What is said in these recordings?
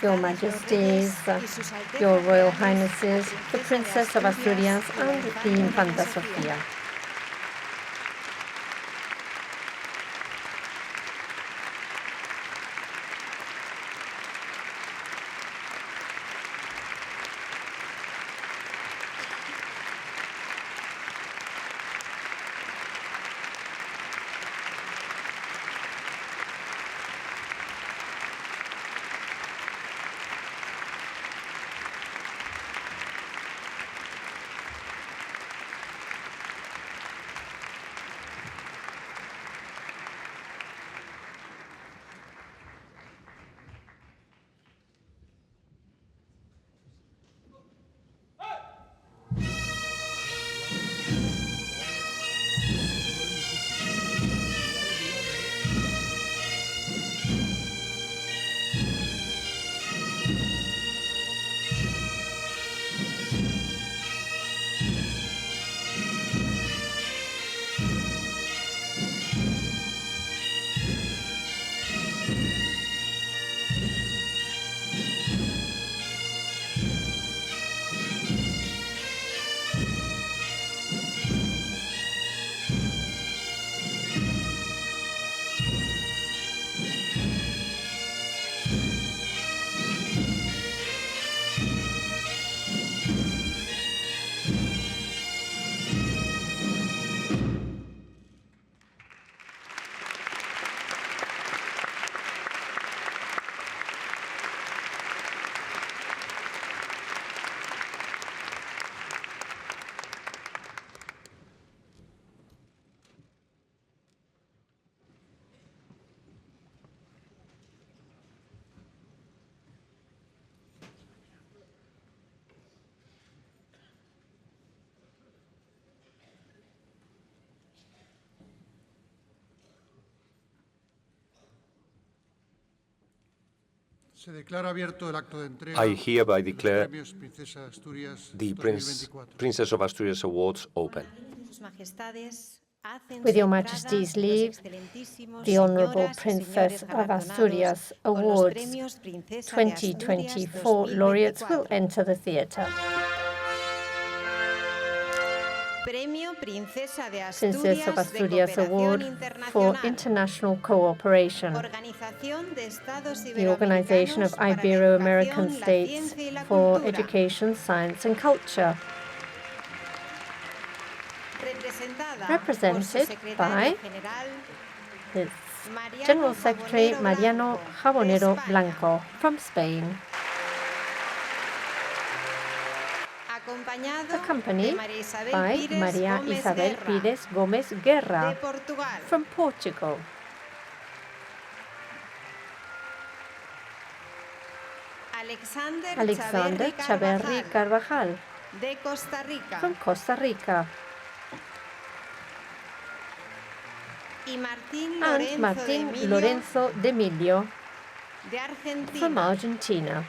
Your Majesties, Your Royal Highnesses, the Princess of Asturias and the Infanta Sofía. I hereby declare the Princess of Asturias Awards open. With Your Majesty's leave, the Honourable Princess of Asturias Awards 2024 laureates will enter the theatre. Princess of Asturias Award for International Cooperation. The Organization of Ibero-American States for Education, Science and Culture. Represented by its General Secretary Mariano Jabonero Blanco from Spain. Accompanied by María Isabel Pires Gómez Guerra from Portugal. Alexander Chaverri Carvajal from Costa Rica. And Martín Lorenzo de Emilio from Argentina.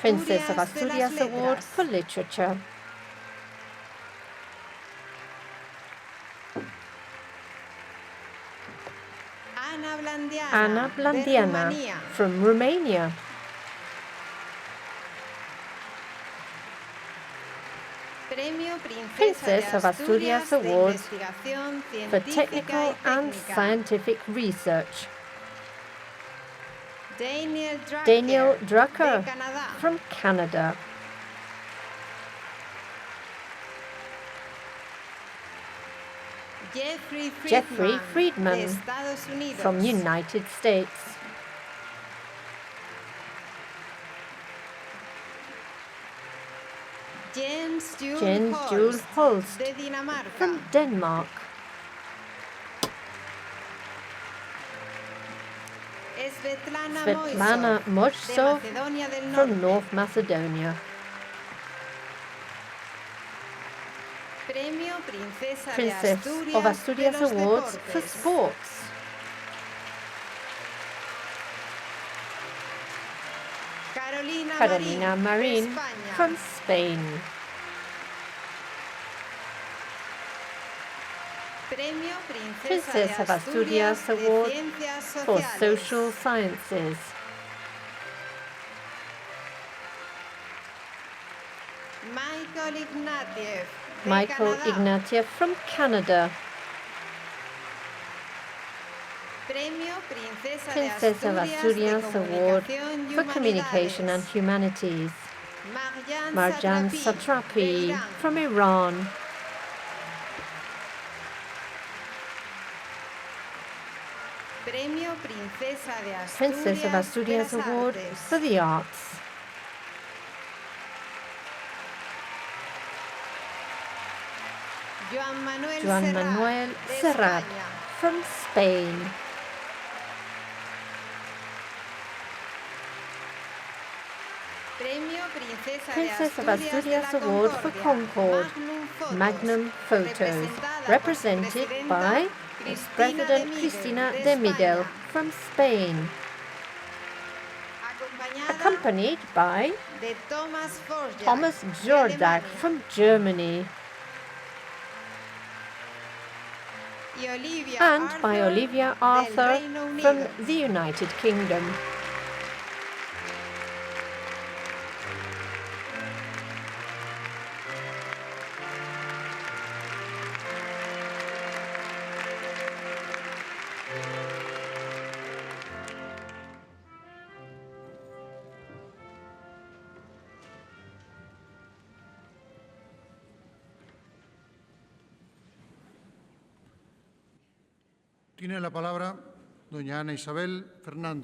Princess of Asturias Award for Literature. Ana Blandiana from Romania. Princess of Asturias Awards for Technical and Scientific Research. Daniel Drucker from Canada. Jeffrey Friedman from United States. Jens Jules Holst from Denmark. Svetlana Mojsov from North Macedonia. Princess of Asturias Awards for Sports. Carolina Marin from Spain. Princess of Asturias Award for Social Sciences. Michael Ignatieff from Canada. Princess of Asturias Award for Communication and Humanities. Marjan Satrapi from Iran. Princess of Asturias Award for the Arts. Joan Manuel Serrat from Spain. Princess of Asturias Award for Concord, Magnum Photos, represented by President Cristina de Miguel from Spain, accompanied by Thomas Jordak from Germany, and by Olivia Arthur from the United Kingdom.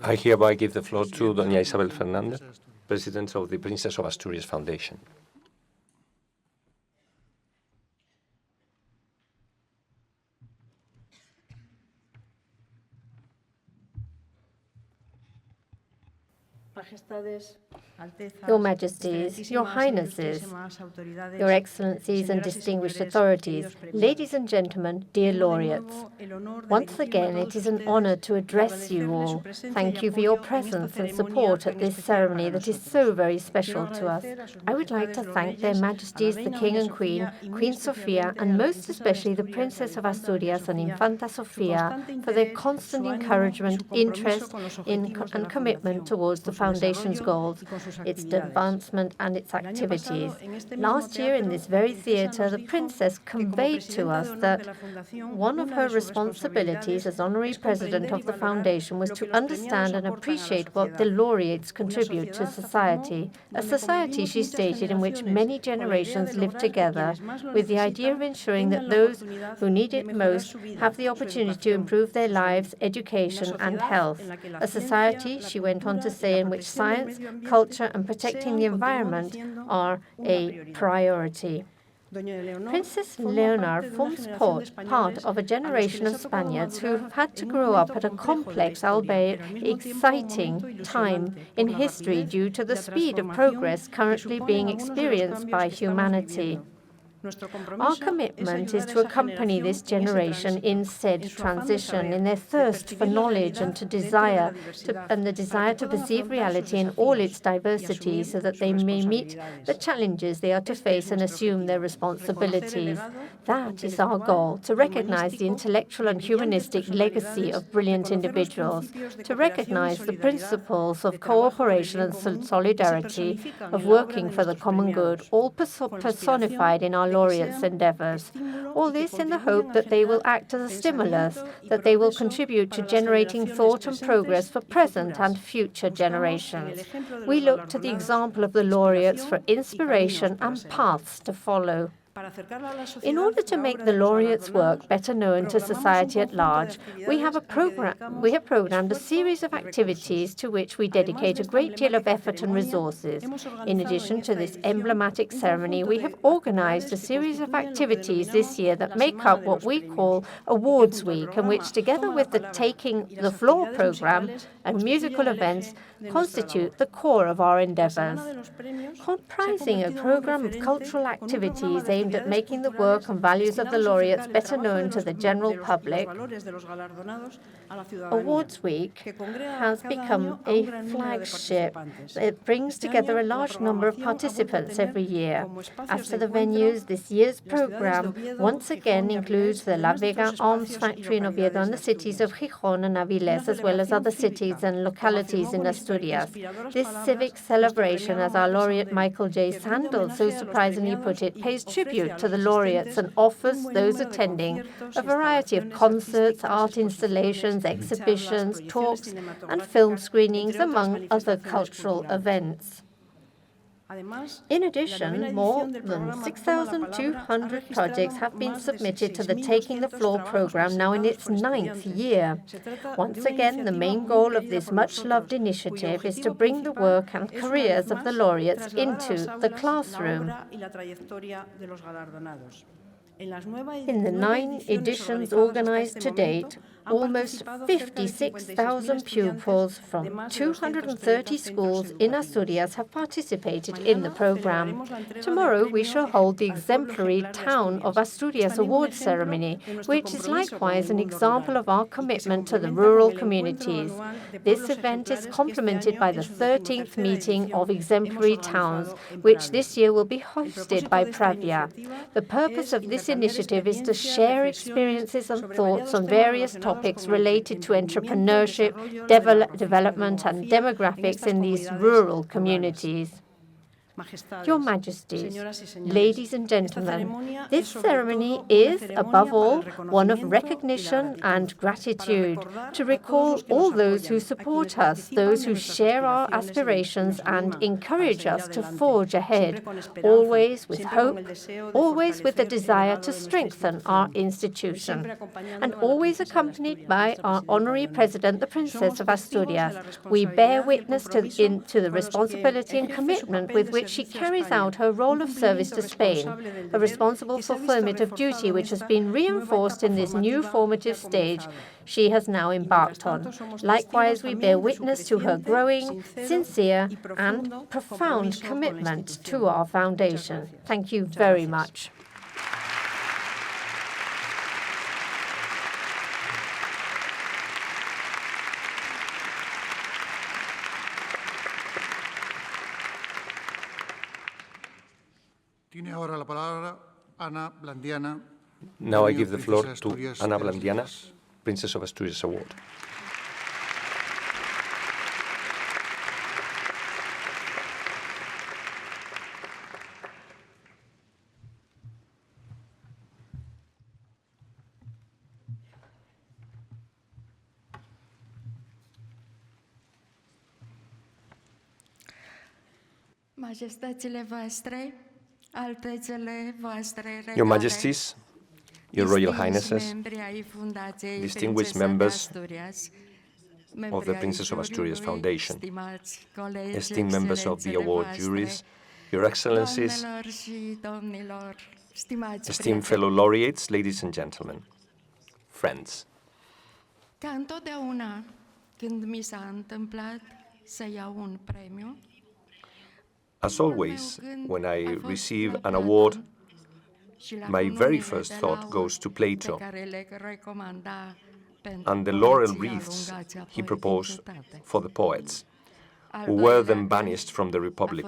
I hereby give the floor to Doña Isabel Fernández, President of the Princess of Asturias Foundation. Your Majesties, Your Highnesses, Your Excellencies and distinguished authorities, ladies and gentlemen, dear laureates, once again it is an honor to address you all. Thank you for your presence and support at this ceremony that is so very special to us. I would like to thank their Majesties the King and Queen, Queen Sofia, and most especially the Princess of Asturias and Infanta Sofia for their constant encouragement, interest and commitment towards the Foundation's goals, its advancement and its activities. Last year in this very theatre, the Princess conveyed to us that one of her responsibilities as Honorary President of the Foundation was to understand and appreciate what the laureates contribute to society. A society, she stated, in which many generations live together with the idea of ensuring that those who need it most have the opportunity to improve their lives, education and health. A society, she went on to say, in which science, culture and protecting the environment are a priority. Princess Leonor forms part of a generation of Spaniards who have had to grow up at a complex, albeit exciting, time in history due to the speed of progress currently being experienced by humanity. Our commitment is to accompany this generation in said transition, in their thirst for knowledge and the desire to perceive reality in all its diversity so that they may meet the challenges they are to face and assume their responsibilities. That is our goal, to recognize the intellectual and humanistic legacy of brilliant individuals, to recognize the principles of cooperation and solidarity, of working for the common good, all personified in our laureates' endeavors. All this in the hope that they will act as a stimulus, that they will contribute to generating thought and progress for present and future generations. We look to the example of the laureates for inspiration and paths to follow. In order to make the laureates' work better known to society at large, we have programmed a series of activities to which we dedicate a great deal of effort and resources. In addition to this emblematic ceremony, we have organized a series of activities this year that make up what we call Awards Week, and which, together with the Taking the Floor program and musical events, constitute the core of our endeavors. Comprising a program of cultural activities aimed aimed at making the work and values of the laureates better known to the general public, Awards Week has become a flagship. It brings together a large number of participants every year. As for the venues, this year's program once again includes the La Vega Arms Factory in Oviedo and the cities of Gijón and Avilés, as well as other cities and localities in Asturias. This civic celebration, as our laureate Michael J. Sandel so surprisingly put it, pays tribute to the laureates and offers those attending a variety of concerts, art installations, exhibitions, talks, and film screenings, among other cultural events. In addition, more than 6,200 projects have been submitted to the Taking the Floor program, now in its 9th year. Once again, the main goal of this much-loved initiative is to bring the work and careers of the laureates into the classroom. In the 9 editions organized to date, almost 56,000 pupils from 230 schools in Asturias have participated in the program. Tomorrow, we shall hold the exemplary Town of Asturias Awards ceremony, which is likewise an example of our commitment to the rural communities. This event is complemented by the 13th meeting of exemplary towns, which this year will be hosted by Pravia. The purpose of this initiative is to share experiences and thoughts on various topics related to entrepreneurship, development and demographics in these rural communities. Your Majesties, ladies and gentlemen, this ceremony is, above all, one of recognition and gratitude, to recall all those who support us, those who share our aspirations and encourage us to forge ahead, always with hope, always with the desire to strengthen our institution, and always accompanied by our Honorary President, the Princess of Asturias. We bear witness to the responsibility and commitment with which she carries out her role of service to Spain, a responsible fulfillment of duty which has been reinforced in this new formative stage she has now embarked on. Likewise, we bear witness to her growing, sincere, and profound commitment to our foundation. Thank you very much. Now I give the floor to Ana Blandiana, Princess of Asturias Award. Your Majesties, Your Royal Highnesses, distinguished members of the Princess of Asturias Foundation, esteemed members of the award juries, Your Excellencies, esteemed fellow laureates, ladies and gentlemen, friends. As always, when I receive an award, my very first thought goes to Plato and the laurel wreaths he proposed for the poets, who were then banished from the Republic.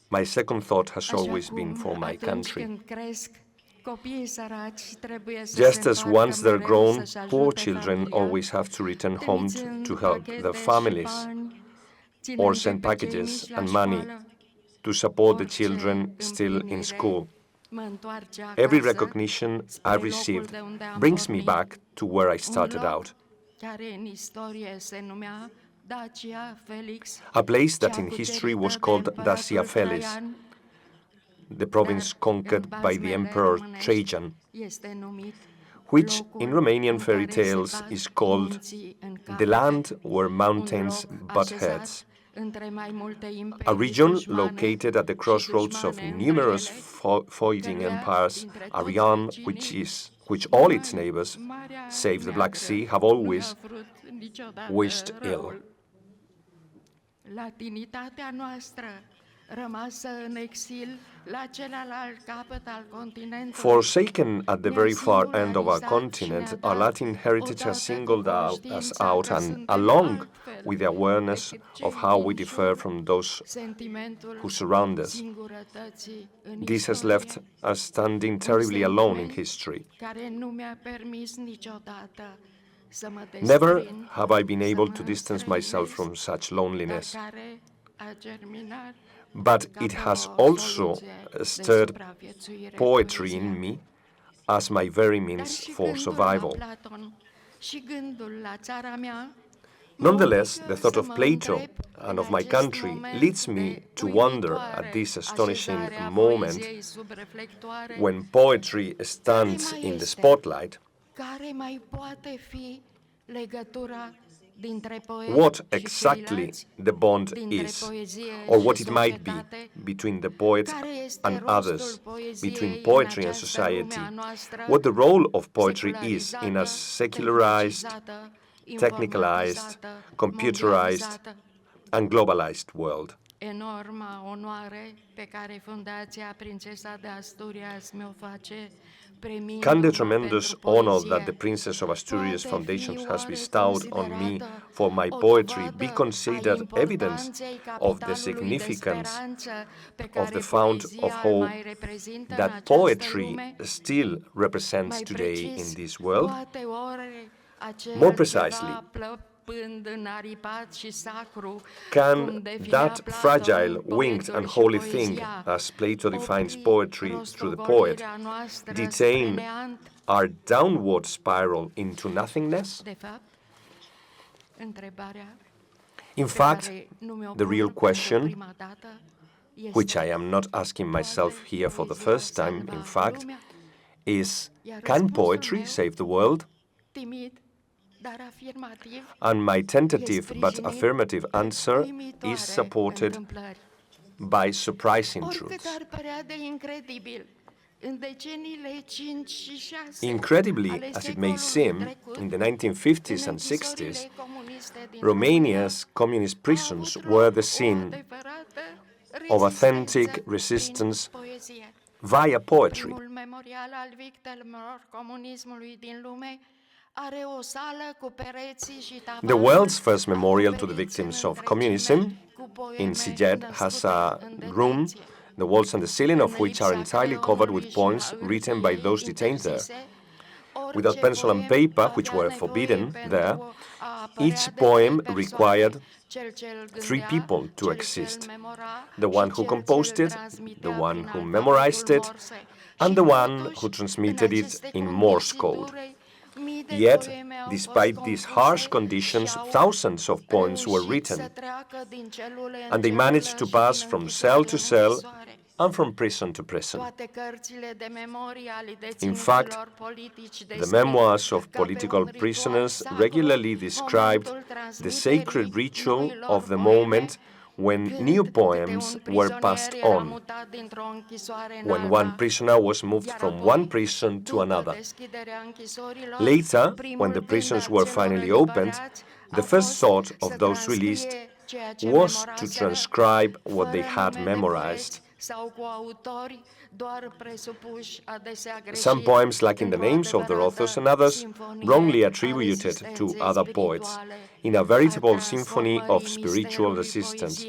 My second thought has always been for my country. Just as once they're grown, poor children always have to return home to help their families, or send packages and money to support the children still in school. Every recognition I've received brings me back to where I started out. A place that in history was called Dacia Felis, the province conquered by the Emperor Trajan, which in Romanian fairy tales is called the land where mountains butt heads. A region located at the crossroads of numerous foiling empires, a realm which all its neighbors, save the Black Sea, have always wished ill. Forsaken at the very far end of our continent, our Latin heritage has singled us out, and along with the awareness of how we differ from those who surround us, this has left us standing terribly alone in history. Never have I been able to distance myself from such loneliness, but it has also stirred poetry in me as my very means for survival. Nonetheless, the thought of Plato and of my country leads me to wonder at this astonishing moment when poetry stands in the spotlight. What exactly the bond is, or what it might be, between the poet and others, between poetry and society, what the role of poetry is in a secularized, technicalized, computerized, and globalized world. Enorma onoare pe care Fundația Princesa de Asturias mi-o face. Can the tremendous honor that the Princess of Asturias Foundation has bestowed on me for my poetry be considered evidence of the significance of the fount of hope that poetry still represents today in this world? More precisely, can that fragile, winged and holy thing, as Plato defines poetry through the poet, detain our downward spiral into nothingness? In fact, the real question, which I am not asking myself here for the first time, in fact, is, can poetry save the world? And my tentative but affirmative answer is supported by surprising truths. Incredibly as it may seem, in the 1950s and 60s, Romania's communist prisons were the scene of authentic resistance via poetry. The world's first memorial to the victims of communism in Sighet has a room, the walls and the ceiling of which are entirely covered with poems written by those detained there. Without pencil and paper, which were forbidden there, each poem required 3 people to exist: the one who composed it, the one who memorized it, and the one who transmitted it in Morse code. Yet, despite these harsh conditions, thousands of poems were written, and they managed to pass from cell to cell and from prison to prison. In fact, the memoirs of political prisoners regularly described the sacred ritual of the moment when new poems were passed on, when one prisoner was moved from one prison to another. Later, when the prisons were finally opened, the first thought of those released was to transcribe what they had memorized. Some poems lacking the names of their authors and others wrongly attributed to other poets, in a veritable symphony of spiritual resistance,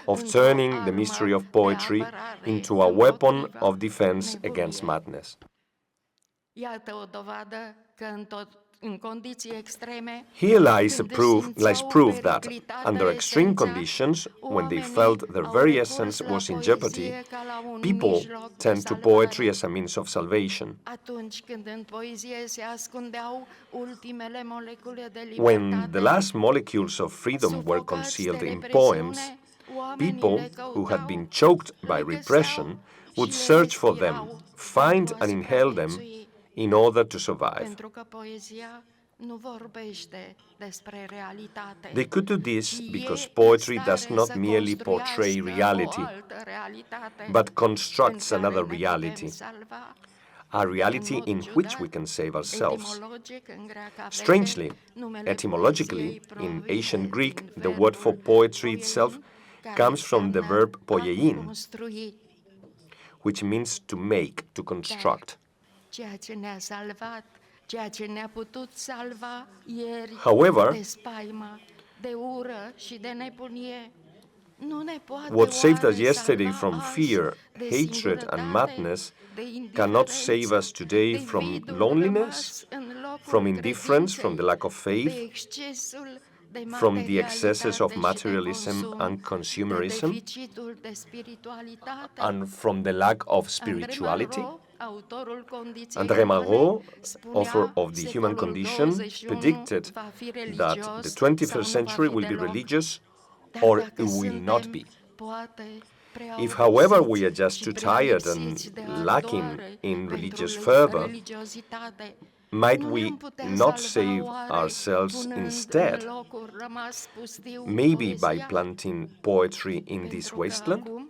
of turning the mystery of poetry into a weapon of defense against madness. Here lies proof that, under extreme conditions, when they felt their very essence was in jeopardy, people turned to poetry as a means of salvation. When the last molecules of freedom were concealed in poems, people who had been choked by repression would search for them, find and inhale them, in order to survive. They could do this because poetry does not merely portray reality, but constructs another reality, a reality in which we can save ourselves. Strangely, etymologically, in ancient Greek, the word for poetry itself comes from the verb a poiein, construi. which means to make, to construct. Ceea ce ne-a salvat, ceea ce ne-a putut salva ieri However, de spaimă, de ură și de nebunie, nu ne poate what saved us oare yesterday salva from azi fear, de hatred, singurătate, and madness de cannot indiferență, save us today de from vidul loneliness, rămas în locul from indifference, from the credinței, lack of de faith, excesul de from the excesses of materialitate și de materialism consum, and de consumerism, deficitul de spiritualitate. and from the lack of spirituality. Autorul André Malraux, spunea, author of The Human secolul Condition, 21 predicted va fi that religios the 21st sau nu va century fi will be deloc. religious Dar or dacă it will not suntem, be. poate, prea If, however, we obosiți are just și too prea tired and lipsiți de lacking ardoare in pentru religious fervor, religiozitate, might nu we ne-am putea not salva save oare ourselves punând în instead, locul rămas pustiu maybe by poezia? planting poetry in this Pentru că wasteland? acum,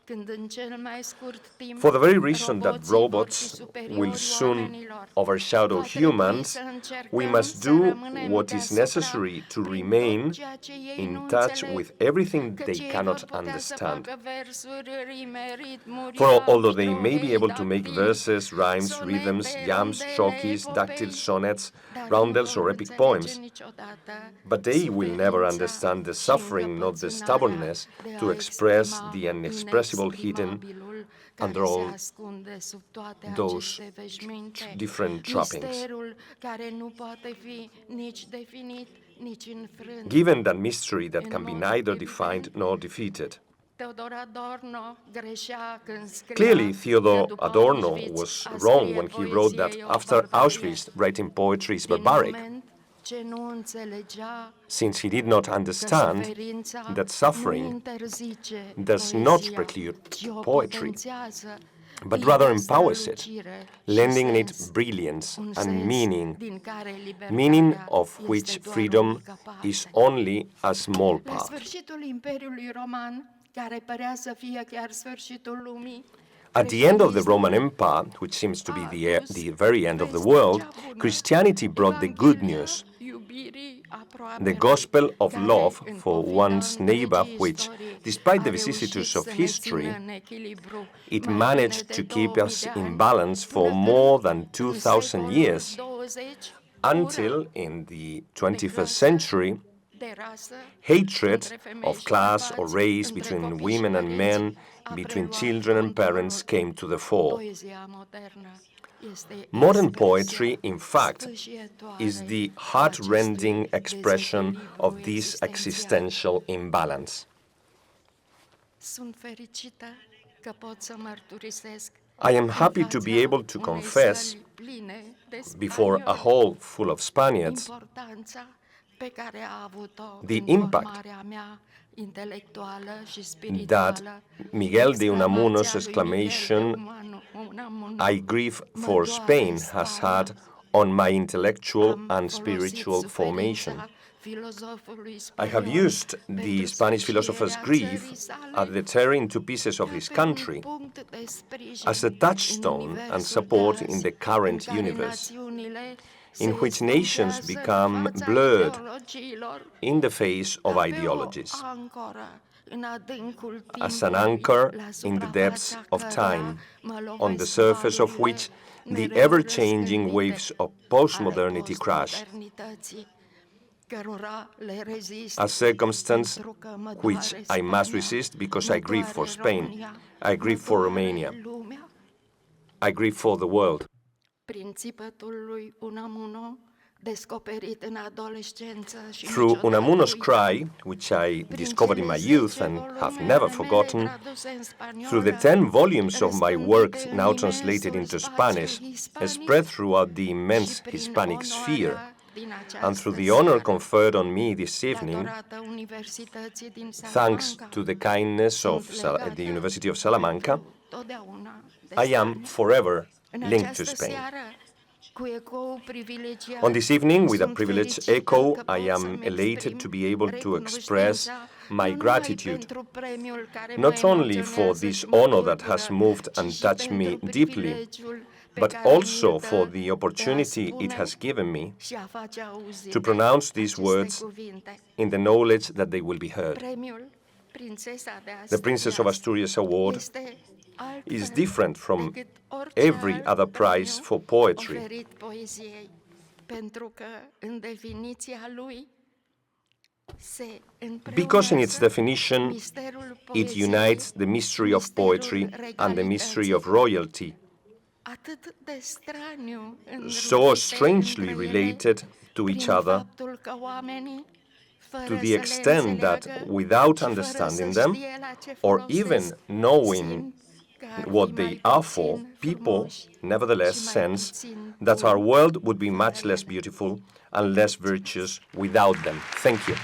când în cel mai scurt timp For the very reason that roboții vor fi robots superiori will soon oamenilor, overshadow va trebui humans, să încercăm we must să do rămânem what is deasupra necessary to prin remain tot ceea ce ei in nu touch înțeleg, with everything căci they ei cannot vor putea să understand. facă versuri, rime, ritmuri, For although they apostrophe, may be able to make dactili, verses, rhymes, sonete, rhythms, yams, rondele, shokis, epopei, dactyls, sonnets, dar roundels, nu or vor epic înțelege poems, niciodată but they will never suferința understand the și suffering nor the încăpățânarea stubbornness de to a express exprima the inexpressible hidden inexprimabilul under care se all ascunde sub toate those aceste veșminte, different trappings. misterul care nu poate fi nici definit, nici înfrânt. Given that mystery that În can be mod neither evident, defined nor defeated. Theodor Adorno greșea când scria Clearly, că Theodor după Adorno Auschwitz, was a wrong scrie when he wrote that poezie e o after barbarie. Auschwitz, writing poetry is Din barbaric, moment ce nu înțelegea since he did not că understand suferința that nu suffering interzice does not poezia, preclude ci o poetry, potențează, but îi rather dă empowers it, strălucire și lending it sens, brilliance un and sens meaning, din care libertatea meaning of este which doar o freedom mică parte. is only a small La part. sfârșitul Imperiului Roman, care părea să fie chiar sfârșitul lumii, At the end of the Roman creștinismul Empire, which seems to be the very end of the world, Christianity brought the good news, the gospel of love for one's neighbor, which, despite the vicissitudes of history, it managed to keep us in balance for more than 2,000 years, until in the 21st century, hatred of class or race between women and men, between children and parents came to the fore. Modern poetry, in fact, is the heart-rending expression of this existential imbalance. I am happy to be able to confess before a hall full of Spaniards the impact that Miguel de Unamuno's exclamation, "I grieve for Spain," has had on my intellectual and spiritual formation. I have used the Spanish philosopher's grief at the tearing into pieces of his country as a touchstone and support in the current universe, in which nations become blurred in the face of ideologies, as an anchor in the depths of time, on the surface of which the ever-changing waves of postmodernity crash, a circumstance which I must resist because I grieve for Spain, I grieve for Romania, I grieve for the world. Through Unamuno's cry, which I discovered in my youth and have never forgotten, through the 10 volumes of my work now translated into Spanish, spread throughout the immense Hispanic sphere, and through the honor conferred on me this evening, thanks to the kindness of the University of Salamanca, I am forever linked to Spain. On this evening, with a privileged echo, I am elated to be able to express my gratitude, not only for this honor that has moved and touched me deeply, but also for the opportunity it has given me to pronounce these words in the knowledge that they will be heard. The Princess of Asturias Award is different from every other prize for poetry because in its definition it unites the mystery of poetry and the mystery of royalty, so strangely related to each other, to the extent that without understanding them, or even knowing what they are for, people nevertheless sense that our world would be much less beautiful and less virtuous without them. Thank you.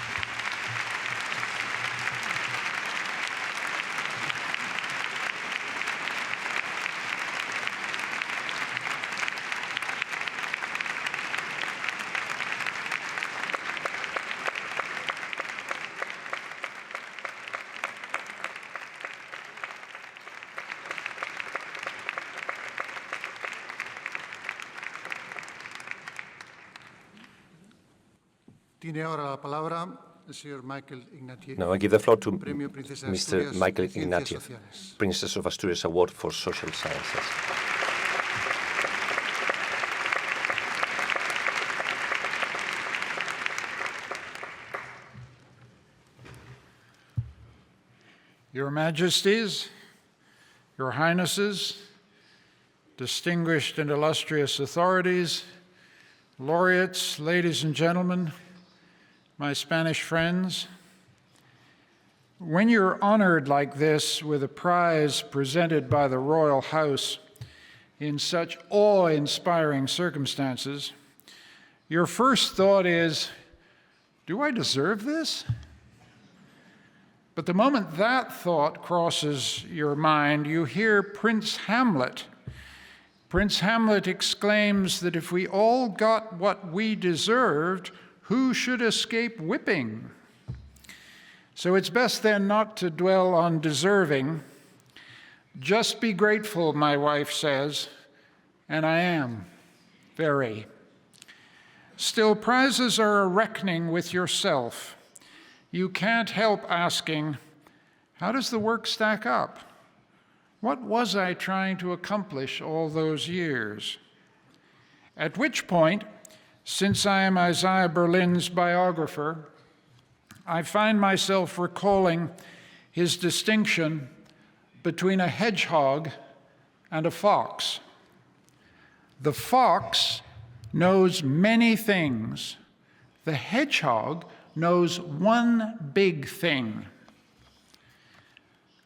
Now I give the floor to Mr. Michael Ignatieff, Princess of Asturias Award for Social Sciences. Your Majesties, Your Highnesses, distinguished and illustrious authorities, laureates, ladies and gentlemen, my Spanish friends, when you're honored like this with a prize presented by the Royal House in such awe-inspiring circumstances, your first thought is, do I deserve this? But the moment that thought crosses your mind, you hear Prince Hamlet. Prince Hamlet exclaims that if we all got what we deserved, who should escape whipping? So it's best then not to dwell on deserving. Just be grateful, my wife says, and I am, very. Still, prizes are a reckoning with yourself. You can't help asking, how does the work stack up? What was I trying to accomplish all those years? At which point, since I am Isaiah Berlin's biographer, I find myself recalling his distinction between a hedgehog and a fox. The fox knows many things. The hedgehog knows one big thing.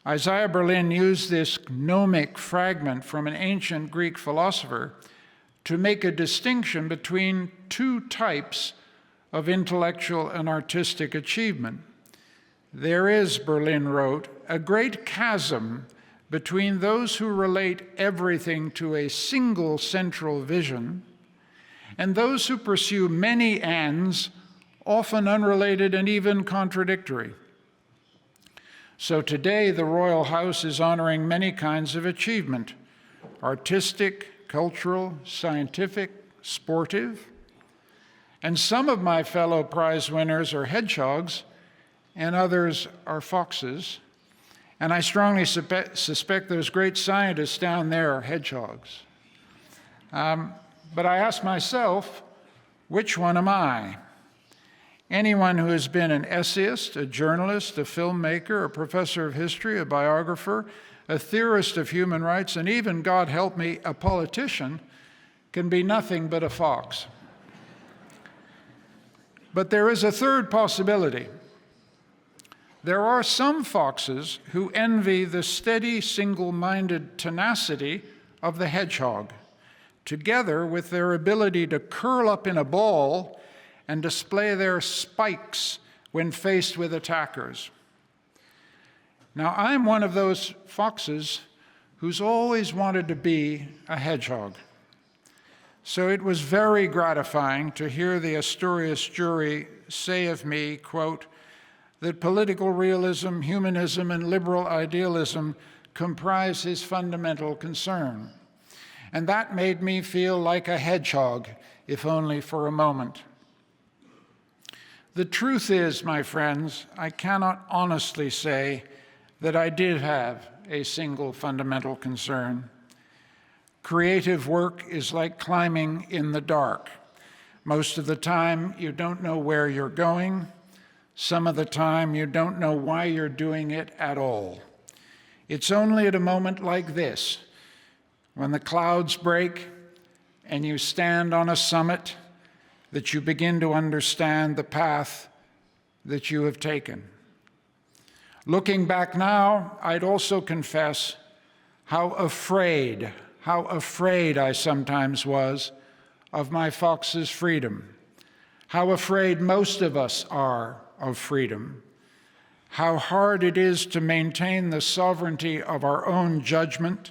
Isaiah Berlin used this gnomic fragment from an ancient Greek philosopher to make a distinction between two types of intellectual and artistic achievement. There is, Berlin wrote, a great chasm between those who relate everything to a single central vision and those who pursue many ends, often unrelated and even contradictory. So today, the Royal House is honoring many kinds of achievement: artistic, cultural, scientific, sportive. And some of my fellow prize winners are hedgehogs, and others are foxes. And I strongly suspect those great scientists down there are hedgehogs. But I ask myself, which one am I? Anyone who has been an essayist, a journalist, a filmmaker, a professor of history, a biographer, a theorist of human rights, and even, God help me, a politician, can be nothing but a fox. But there is a third possibility. There are some foxes who envy the steady, single-minded tenacity of the hedgehog, together with their ability to curl up in a ball and display their spikes when faced with attackers. Now, I'm one of those foxes who's always wanted to be a hedgehog. So it was very gratifying to hear the Asturias jury say of me, quote, that political realism, humanism, and liberal idealism comprise his fundamental concern. And that made me feel like a hedgehog, if only for a moment. The truth is, my friends, I cannot honestly say that I did have a single fundamental concern. Creative work is like climbing in the dark. Most of the time, you don't know where you're going. Some of the time, you don't know why you're doing it at all. It's only at a moment like this, when the clouds break and you stand on a summit, that you begin to understand the path that you have taken. Looking back now, I'd also confess how afraid I sometimes was of my fox's freedom, how afraid most of us are of freedom, how hard it is to maintain the sovereignty of our own judgment,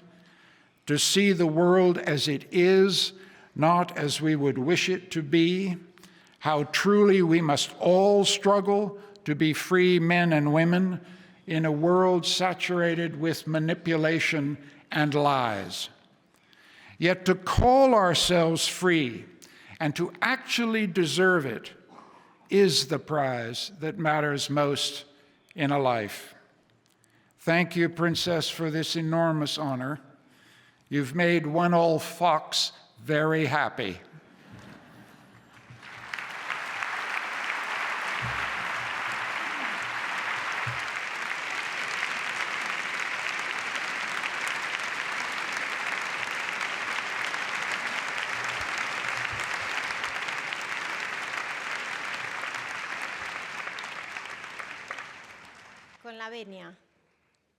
to see the world as it is, not as we would wish it to be, how truly we must all struggle to be free men and women in a world saturated with manipulation and lies. Yet to call ourselves free and to actually deserve it is the prize that matters most in a life. Thank you, Princess, for this enormous honor. You've made one old fox very happy. Con la venia,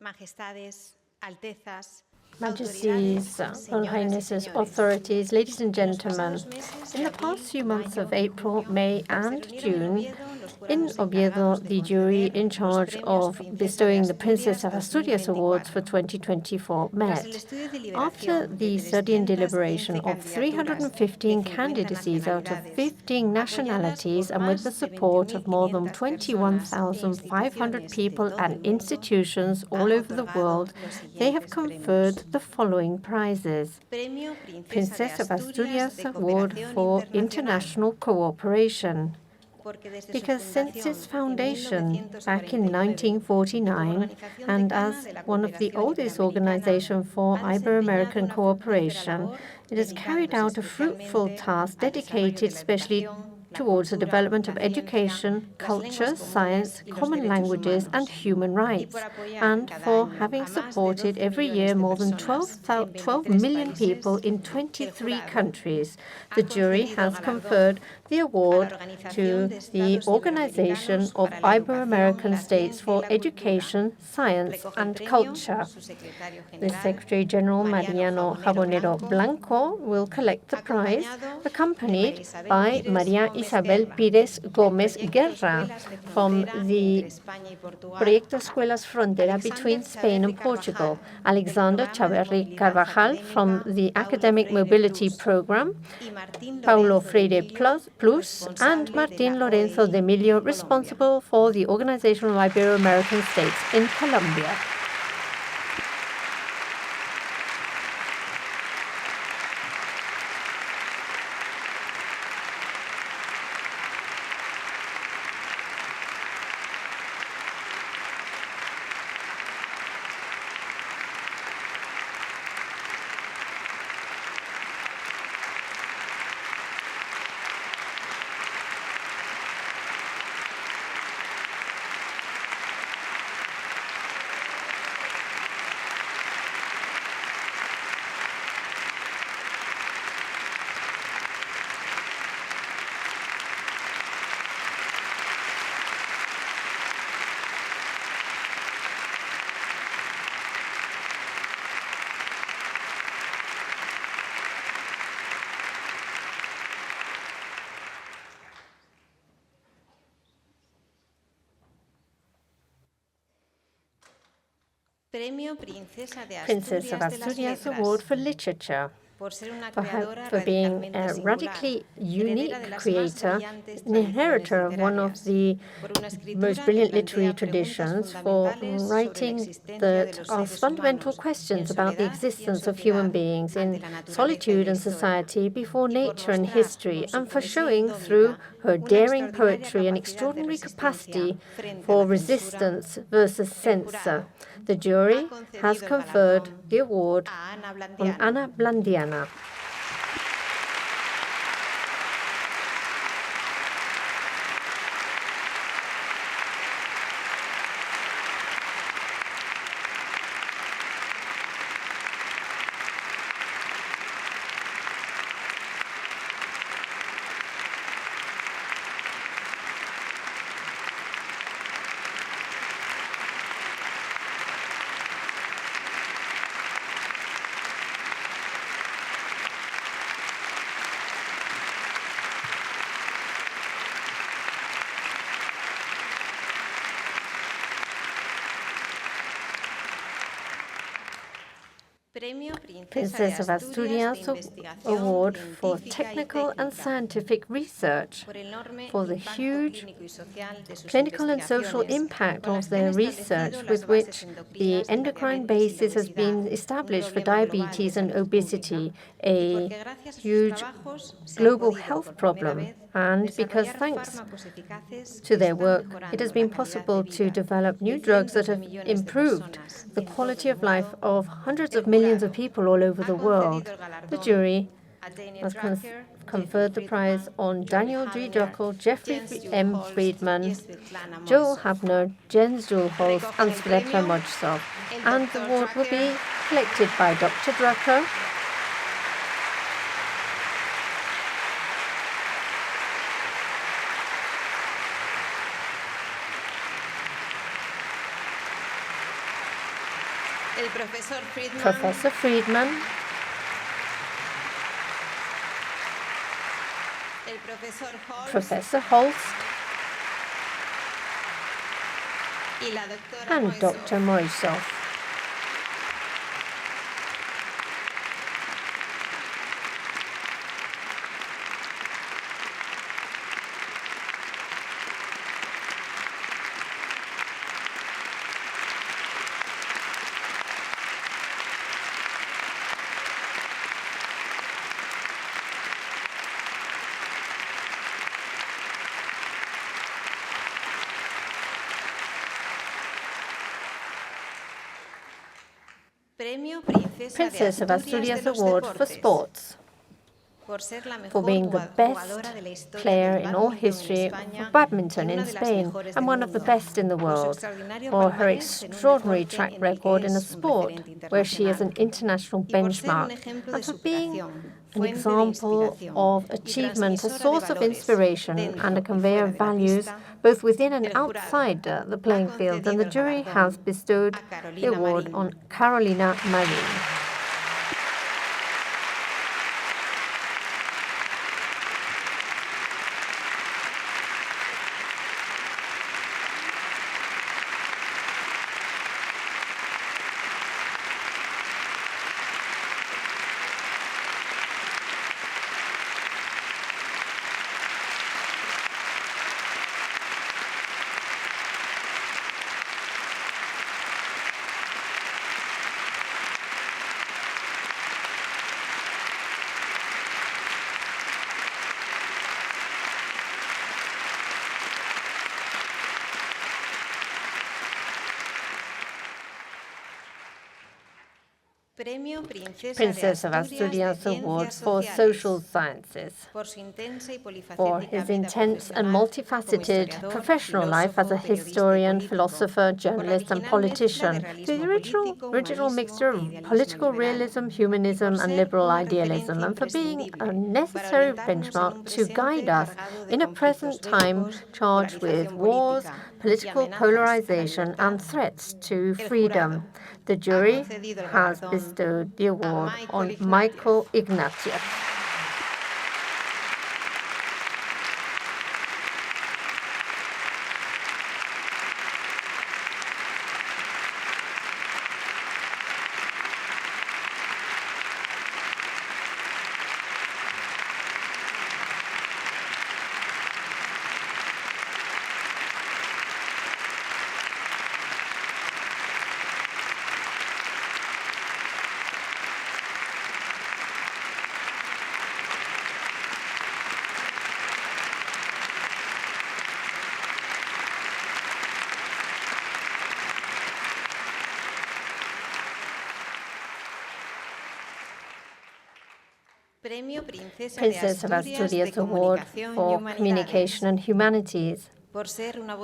majestades, altezas, Majesties, Royal Highnesses, authorities, ladies and gentlemen, in the past few months of April, May and June, in Oviedo, the jury in charge of bestowing the Princess of Asturias Awards for 2024 met. After the study and deliberation of 315 candidacies out of 15 nationalities and with the support of more than 21,500 people and institutions all over the world, they have conferred the following prizes. Princess of Asturias Award for International Cooperation. Because since its foundation back in 1949, and as one of the oldest organizations for Ibero-American cooperation, it has carried out a fruitful task dedicated especially towards the development of education, culture, science, common languages, and human rights, and for having supported every year more than 12 million people in 23 countries. The jury has conferred the award to the Organization of Ibero-American States for Education, Science, and Culture. The Secretary General Mariano Jabonero Blanco will collect the prize, accompanied by María Isabel Pires Gómez Guerra from the Proyecto Escuelas Frontera between Spain and Portugal, Alexander Chaverri Carvajal from the Academic Mobility Program, Paulo Freire Plus, and Martín Lorenzo de Emilio, responsible for the Organization of Ibero-American States in Colombia. Princess of Asturias Award for Literature. for being a radically unique creator, an inheritor of one of the most brilliant literary traditions, for writing that asks fundamental questions about the existence of human beings in solitude and society before nature and history, and for showing through her daring poetry an extraordinary capacity for resistance versus censor. The jury has conferred the award on Ana Blandiana. Princess of Asturias Award for technical and scientific research, for the huge clinical and social impact of their research with which the endocrine basis has been established for diabetes and obesity, a huge global health problem. And because thanks to their work, it has been possible to develop new drugs that have improved the quality of life of hundreds of millions of people all over the world. The jury has conferred the prize on Daniel G. Drucker, Jeffrey M. Friedman, Joel Habner, Jens Juhlholz, and Svetla Mojsov. And the award will be collected by Dr. Drucker, Professor Friedman, Professor Holst, and Dr. Mojsov. Princess of Asturias Award for sports, for being the best player in all history of badminton in Spain and one of the best in the world, for her extraordinary track record in a sport where she is an international benchmark, and for being an example of achievement, a source of inspiration and a conveyor of values both within and outside the playing field. And the jury has bestowed the award on Carolina Marin. Princess of Asturias Award for Social Sciences, for his intense and multifaceted professional life as a historian, philosopher, journalist, and politician, through the original mixture of political realism, humanism, and liberal idealism, and for being a necessary benchmark to guide us in a present time charged with wars, political polarization, and threats to freedom. The jury has bestowed the award on Michael Ignatieff. Princess of Asturias Award for Communication and Humanities,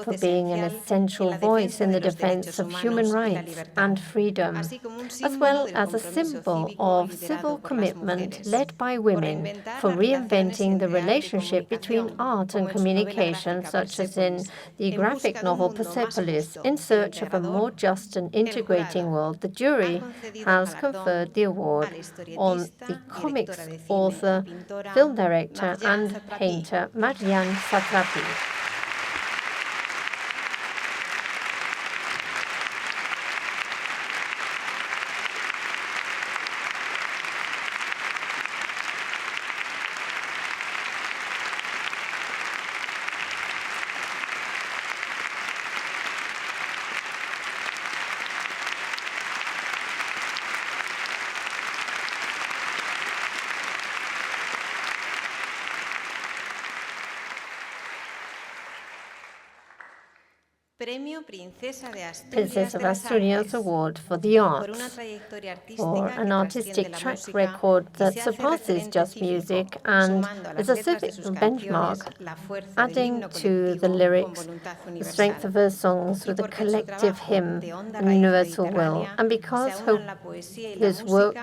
for being an essential voice in the defense of human rights and freedom, as well as a symbol of civil commitment led by women for reinventing the relationship between art and communication, such as in the graphic novel Persepolis, In Search of a More Just and Integrating World. The jury has conferred the award on the comics author, film director, and painter Marianne Satrapi. Princess of Asturias Award for the Arts, for an artistic track record that surpasses just music and is a civic benchmark, adding to the lyrics the strength of her songs with a collective hymn and universal will. And because his work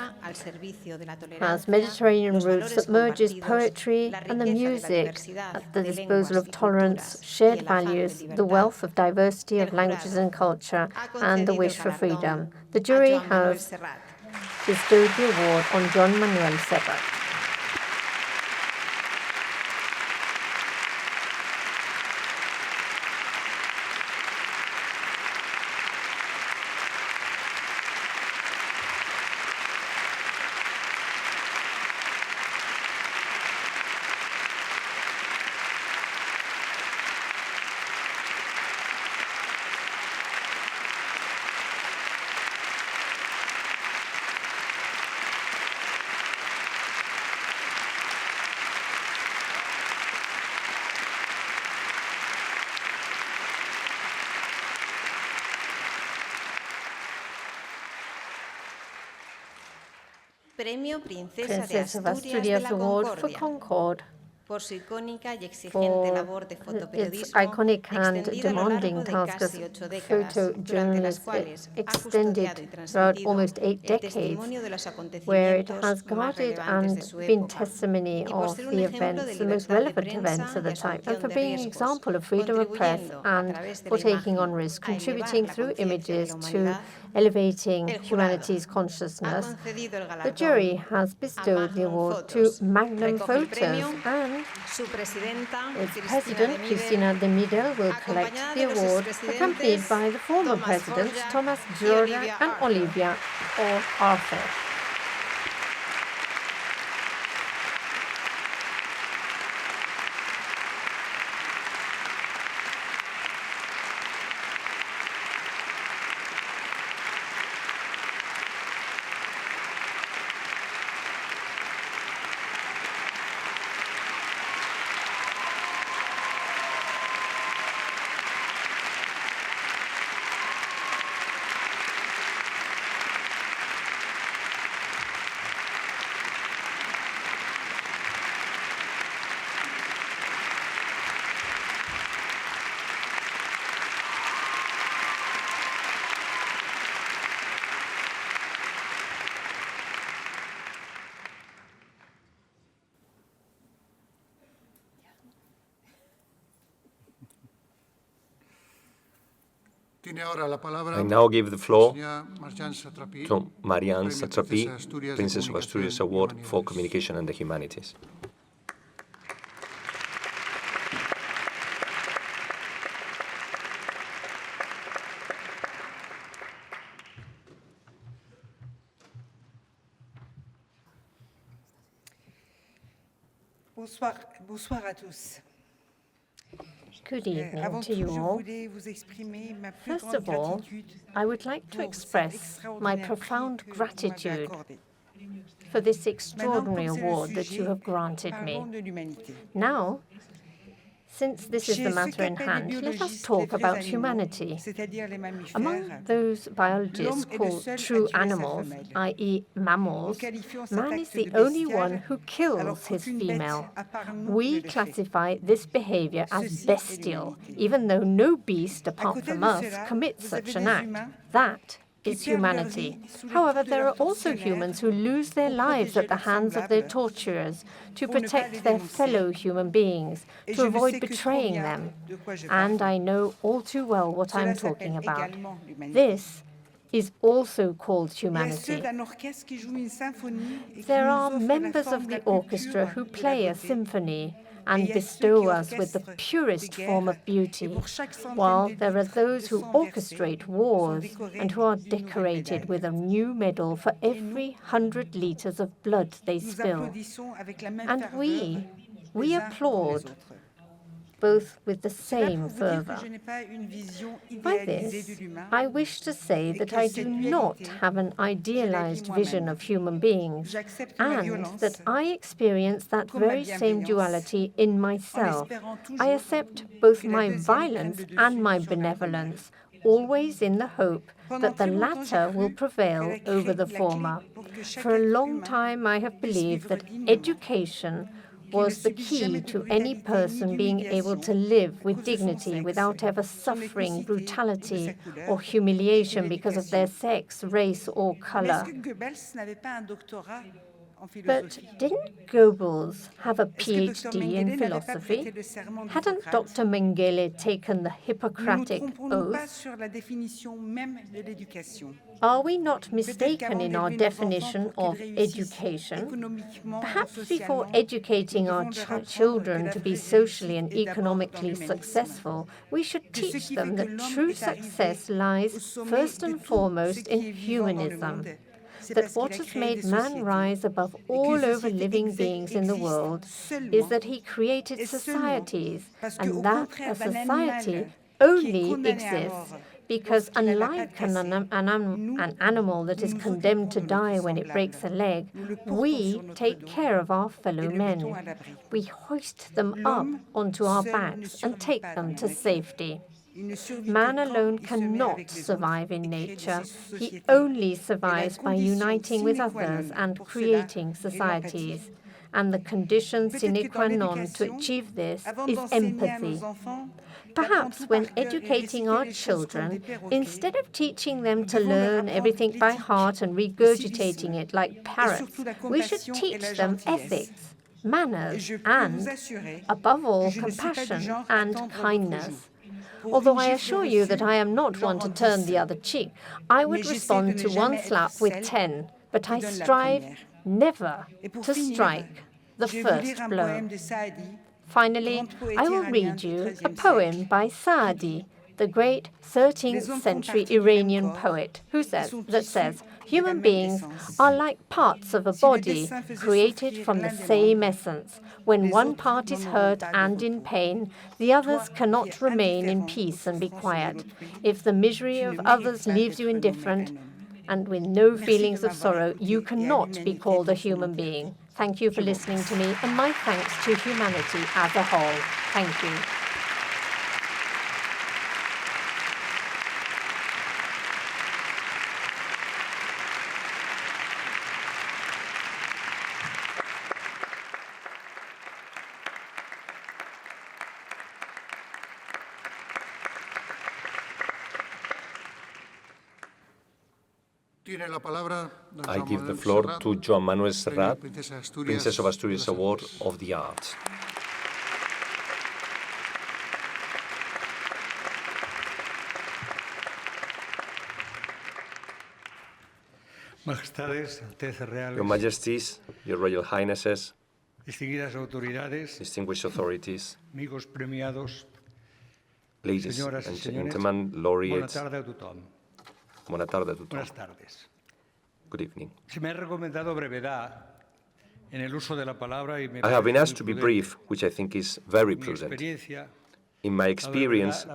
has Mediterranean roots that merges poetry and the music at the disposal of tolerance, shared values, the wealth of diversity of languages and culture, and the wish for freedom. The jury has bestowed the award on Joan Manuel Serrat. Princess of Asturias Award for Concord, for its iconic and demanding task as photojournalist extended throughout almost 8 decades, where it has guarded and been testimony of the events, the most relevant events of the time, and for being an example of freedom of press and for taking on risk, contributing through images to elevating humanity's consciousness. The jury has bestowed the award to Magnum Photos, and its president, Cristina de Midel, will collect the award, accompanied by the former presidents, Thomas Jorda and Olivia or Arthur. I now give the floor to Marianne Satrapi, Princess of Asturias Award for Communication and the Humanities. Bonsoir à tous. Good evening to you all. First of all, I would like to express my profound gratitude for this extraordinary award that you have granted me. Now, Since this is the matter in hand, let us talk about humanity. Among those biologists called true animals, i.e. mammals, man is the only one who kills his female. We classify this behavior as bestial, even though no beast apart from us commits such an act. That is humanity. However, there are also humans who lose their lives at the hands of their torturers to protect their fellow human beings, to avoid betraying them. And I know all too well what I'm talking about. This is also called humanity. There are members of the orchestra who play a symphony and bestow us with the purest form of beauty, while there are those who orchestrate wars and who are decorated with a new medal for every 100 liters of blood they spill. And we applaud, both with the same fervor. By this, I wish to say that I do not have an idealized vision of human beings, and that I experience that very same duality in myself. I accept both my violence and my benevolence, always in the hope that the latter will prevail over the former. For a long time, I have believed that education was the key to any person being able to live with dignity without ever suffering brutality or humiliation because of their sex, race, or color. But didn't Goebbels have a PhD in philosophy? Hadn't Dr. Mengele taken the Hippocratic Oath? Are we not mistaken in our definition of education? Perhaps before educating our children to be socially and economically successful, we should teach them that true success lies first and foremost in humanism. That what has made man rise above all other living beings in the world is that he created societies, and that a society only exists because, unlike an animal that is condemned to die when it breaks a leg, we take care of our fellow men. We hoist them up onto our backs and take them to safety. Man alone cannot survive in nature. He only survives by uniting with others and creating societies. And the condition sine qua non to achieve this is empathy. Perhaps when educating our children, instead of teaching them to learn everything by heart and regurgitating it like parrots, we should teach them ethics, manners, and, above all, compassion and kindness. Although I assure you that I am not one to turn the other cheek, I would respond to one slap with 10, but I strive never to strike the first blow. Finally, I will read you a poem by Saadi, the great 13th century Iranian poet, that says, human beings are like parts of a body created from the same essence. When one part is hurt and in pain, the others cannot remain in peace and be quiet. If the misery of others leaves you indifferent and with no feelings of sorrow, you cannot be called a human being. Thank you for listening to me, and my thanks to humanity as a whole. Thank you. I give the floor to Joan Manuel Serrat, Princess of Asturias Award of the Arts. Your Majesties, Your Royal Highnesses, distinguished authorities, ladies and gentlemen, laureates, buona tarde a tothom. Good evening. I have been asked to be brief, which I think is very prudent. In my experience,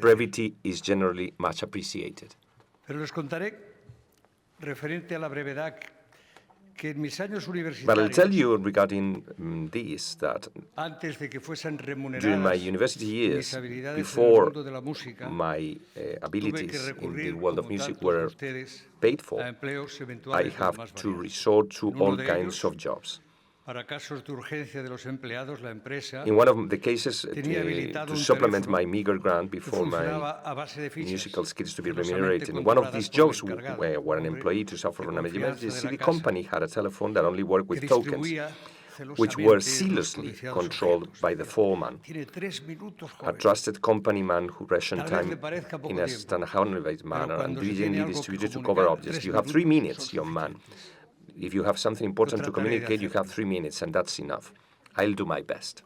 brevity is generally much appreciated. But I'll tell you regarding this that during my university years, before my abilities in the world of music were paid for, I have to resort to all kinds of jobs. In one of the cases, to supplement my meager grant before my musical skills to be remunerated, in one of these jobs where an employee to suffer from an emergency, the company had a telephone that only worked with tokens, which were zealously controlled by the foreman, a trusted company man who rationed time in a standardized manner and diligently distributed to cover objects. You have 3 minutes, young man. If you have something important to communicate, you have 3 minutes, and that's enough. I'll do my best.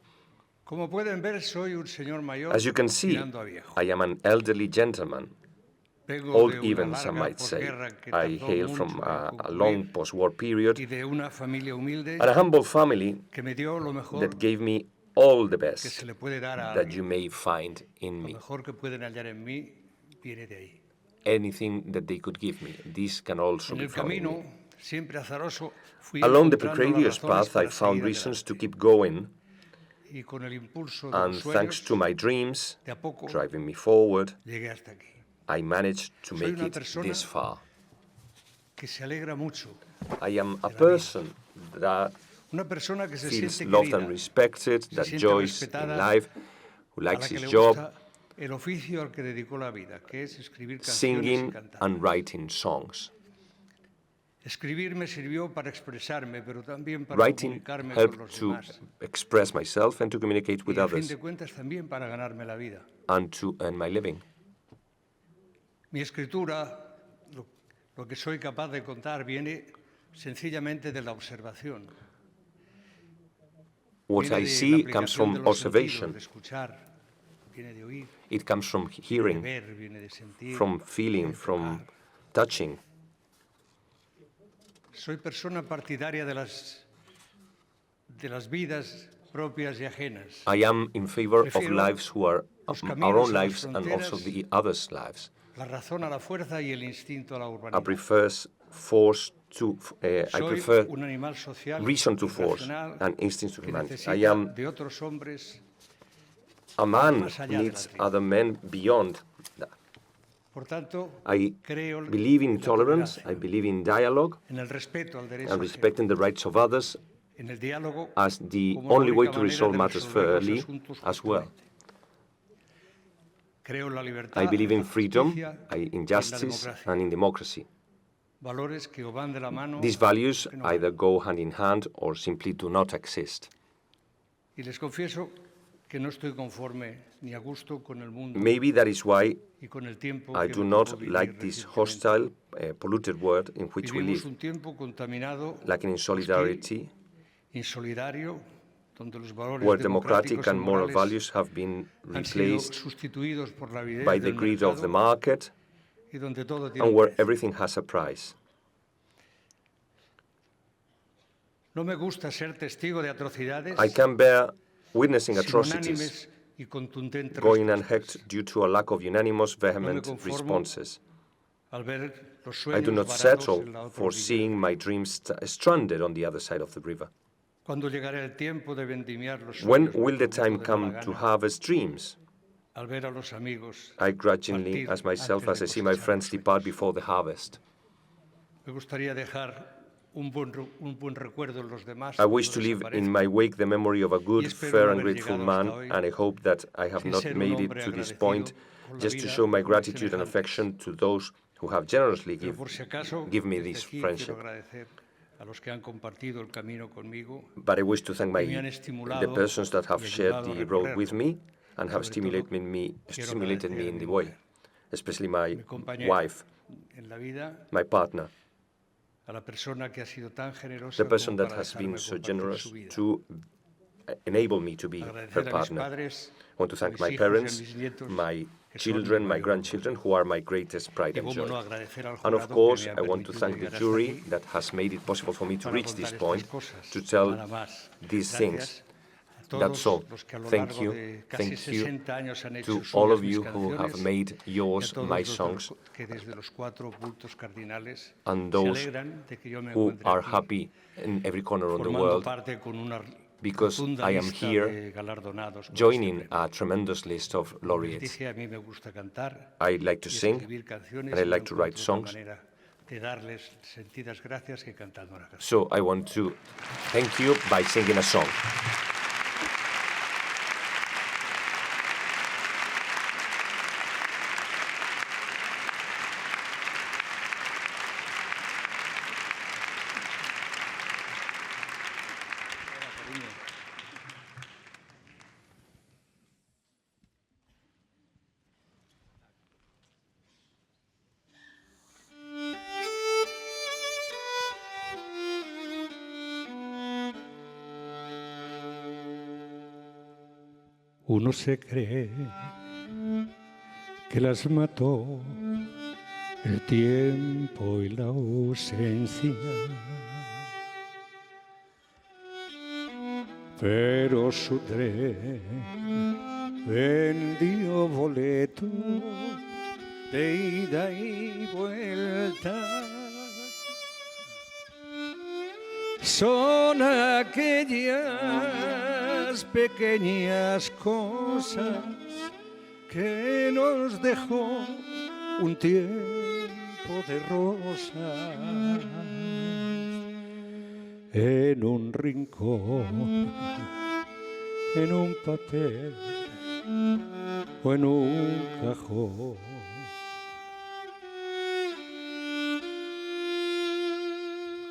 As you can see, I am an elderly gentleman, old even, some might say. I hail from a long post-war period and a humble family that gave me all the best that you may find in me. Anything that they could give me, this can also be found in me. Along the precarious path, I found reasons to keep going, and thanks to my dreams driving me forward, I managed to make it this far. I am a person that feels loved and respected, that joys in life, who likes his job, singing and writing songs. Writing helped to express myself and to communicate with others, and to earn my living. Mi escritura, lo que soy capaz de contar, viene sencillamente de la observación. What I see comes from observation. It comes from hearing, from feeling, from touching. Soy persona partidaria de las vidas propias y ajenas. I am in favor of lives who are our own lives and also the others' lives. La razón a la fuerza y el instinto a la urbanidad. I prefer reason to force and instinct to humanity. I am a man who needs other men beyond that. I believe in tolerance, I believe in dialogue, and respecting the rights of others as the only way to resolve matters fairly as well. I believe in freedom, in justice, and in democracy. These values either go hand in hand or simply do not exist. Maybe that is why I do not like this hostile, polluted world in which we live, lacking in solidarity, where democratic and moral values have been replaced by the greed of the market, and where everything has a price. I can bear witnessing atrocities going unchecked due to a lack of unanimous, vehement responses. I do not settle for seeing my dreams stranded on the other side of the river. When will the time come to harvest dreams? I grudgingly ask myself as I see my friends depart before the harvest. I wish to leave in my wake the memory of a good, fair and grateful man, and I hope that I have not made it to this point just to show my gratitude and affection to those who have generously give me this friendship. But I wish to thank the persons that have shared the road with me and have stimulated me in the way, especially my wife, my partner, the person that has been so generous to enable me to be her partner. I want to thank my parents, my children, my grandchildren, who are my greatest pride and joy. And of course, I want to thank the jury that has made it possible for me to reach this point, to tell these things. That's all. Thank you. Thank you to all of you who have made yours my songs, and those who are happy in every corner of the world, because I am here joining a tremendous list of laureates. I like to sing, and I like to write songs. So I want to thank you by singing a song. Uno se cree que las mató el tiempo y la ausencia, pero su tren vendió boleto de ida y vuelta. Son aquellas pequeñas cosas que nos dejó un tiempo de rosas en un rincón, en un papel o en un cajón.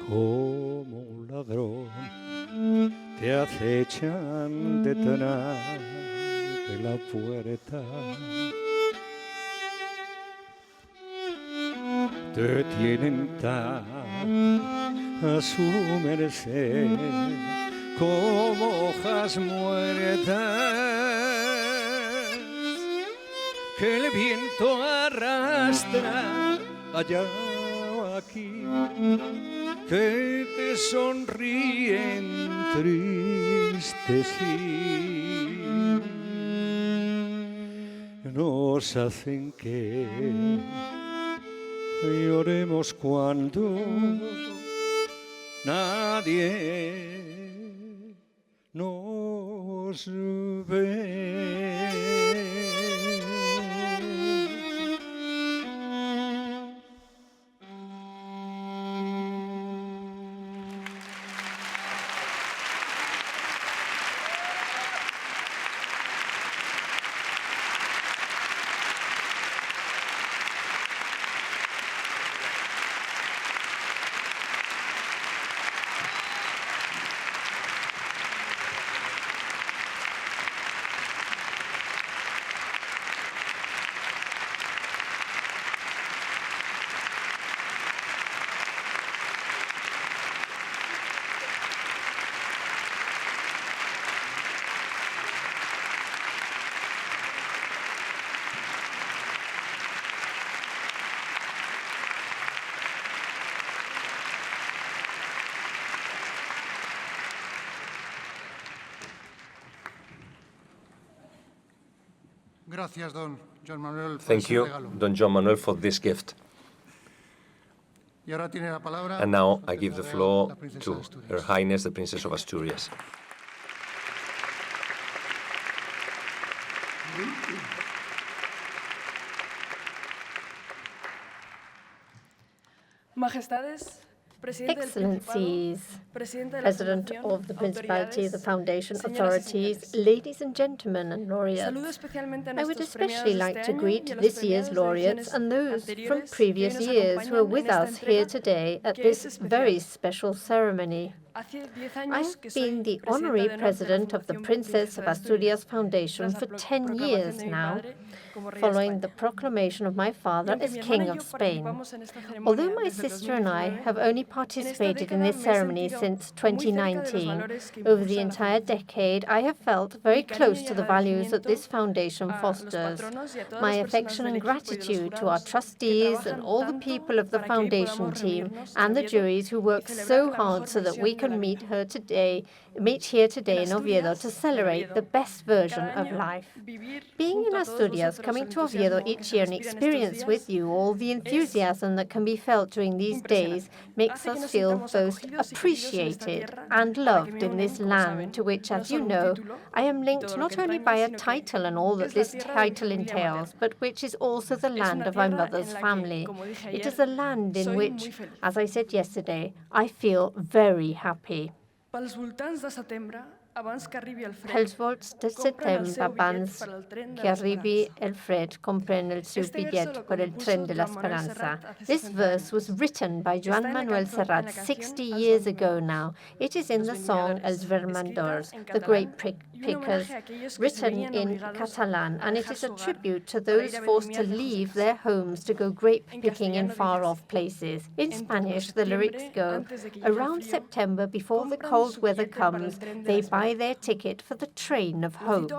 Como un ladrón te acechan detrás de la puerta, te tienen tan a su merced como hojas muertas que el viento arrastra allá o aquí, que te sonríen tristes y nos hacen que lloremos cuando nadie nos ve. Gracias, don Joan Manuel. Thank you, Don Joan Manuel, for this gift. And now I give the floor to Her Highness, the Princess of Asturias. Excellencies, President of the Principality, the Foundation, authorities, ladies and gentlemen and laureates, I would especially like to greet this year's laureates and those from previous years who are with us here today at this very special ceremony. I've been the honorary president of the Princess of Asturias Foundation for 10 years now, following the proclamation of my father as King of Spain. Although my sister and I have only participated in this ceremony since 2019, over the entire decade I have felt very close to the values that this foundation fosters. My affection and gratitude to our trustees and all the people of the foundation team and the juries who work so hard so that we can meet here today in Oviedo to celebrate the best version of life. Being in Asturias, coming to Oviedo each year and experience with you all the enthusiasm that can be felt during these days makes us feel both appreciated and loved in this land to which, as you know, I am linked not only by a title and all that this title entails, but which is also the land of my mother's family. It is a land in which, as I said yesterday, I feel very happy. Pels volts de setembre abans que arribi el fred compren el seu bitllet per el tren de l'esperança. This verse was written by Joan Manuel Serrat 60 years ago now. It is in the song Els Vermandors, the Grape Pickers, written in Catalan, and it is a tribute to those forced to leave their homes to go grape picking in far-off places. In Spanish, the lyrics go, around September, before the cold weather comes, they buy their ticket for the train of hope.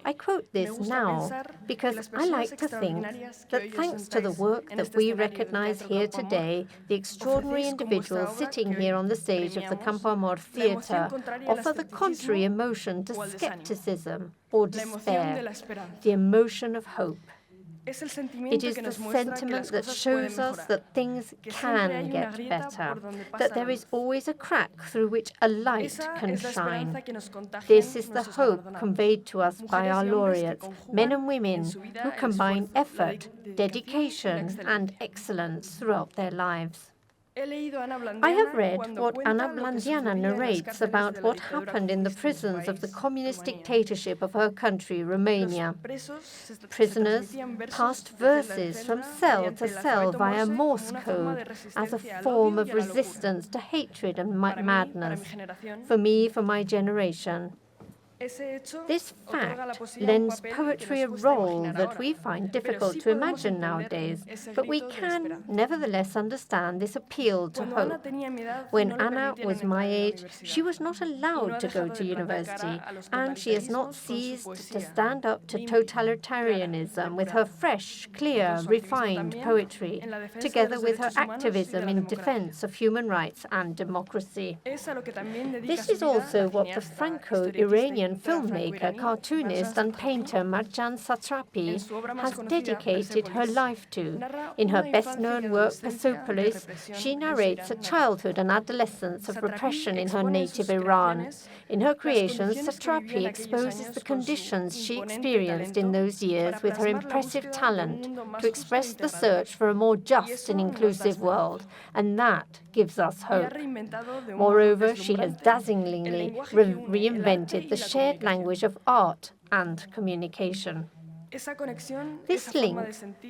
I quote this now because I like to think that thanks to the work that we recognize here today, the extraordinary individuals sitting here on the stage of the Campoamor theatre offer the contrary emotion to skepticism or despair, the emotion of hope. It is the sentiment that shows us that things can get better, that there is always a crack through which a light can shine. This is the hope conveyed to us by our laureates, men and women who combine effort, dedication, and excellence throughout their lives. I have read what Ana Blandiana narrates about what happened in the prisons of the communist dictatorship of her country, Romania. Prisoners passed verses from cell to cell via Morse code as a form of resistance to hatred and madness. For me, for my generation, this fact lends poetry a role that we find difficult to imagine nowadays, but we can nevertheless understand this appeal to hope. When Anna was my age, she was not allowed to go to university, and she has not ceased to stand up to totalitarianism with her fresh, clear, refined poetry, together with her activism in defense of human rights and democracy. This is also what the Franco-Iranian filmmaker, cartoonist, and painter Marjan Satrapi has dedicated her life to. In her best-known work, Persepolis, she narrates a childhood and adolescence of repression in her native Iran. In her creations, Satrapi exposes the conditions she experienced in those years with her impressive talent to express the search for a more just and inclusive world, and that gives us hope. Moreover, she has dazzlingly reinvented the shared language of art and communication. This link,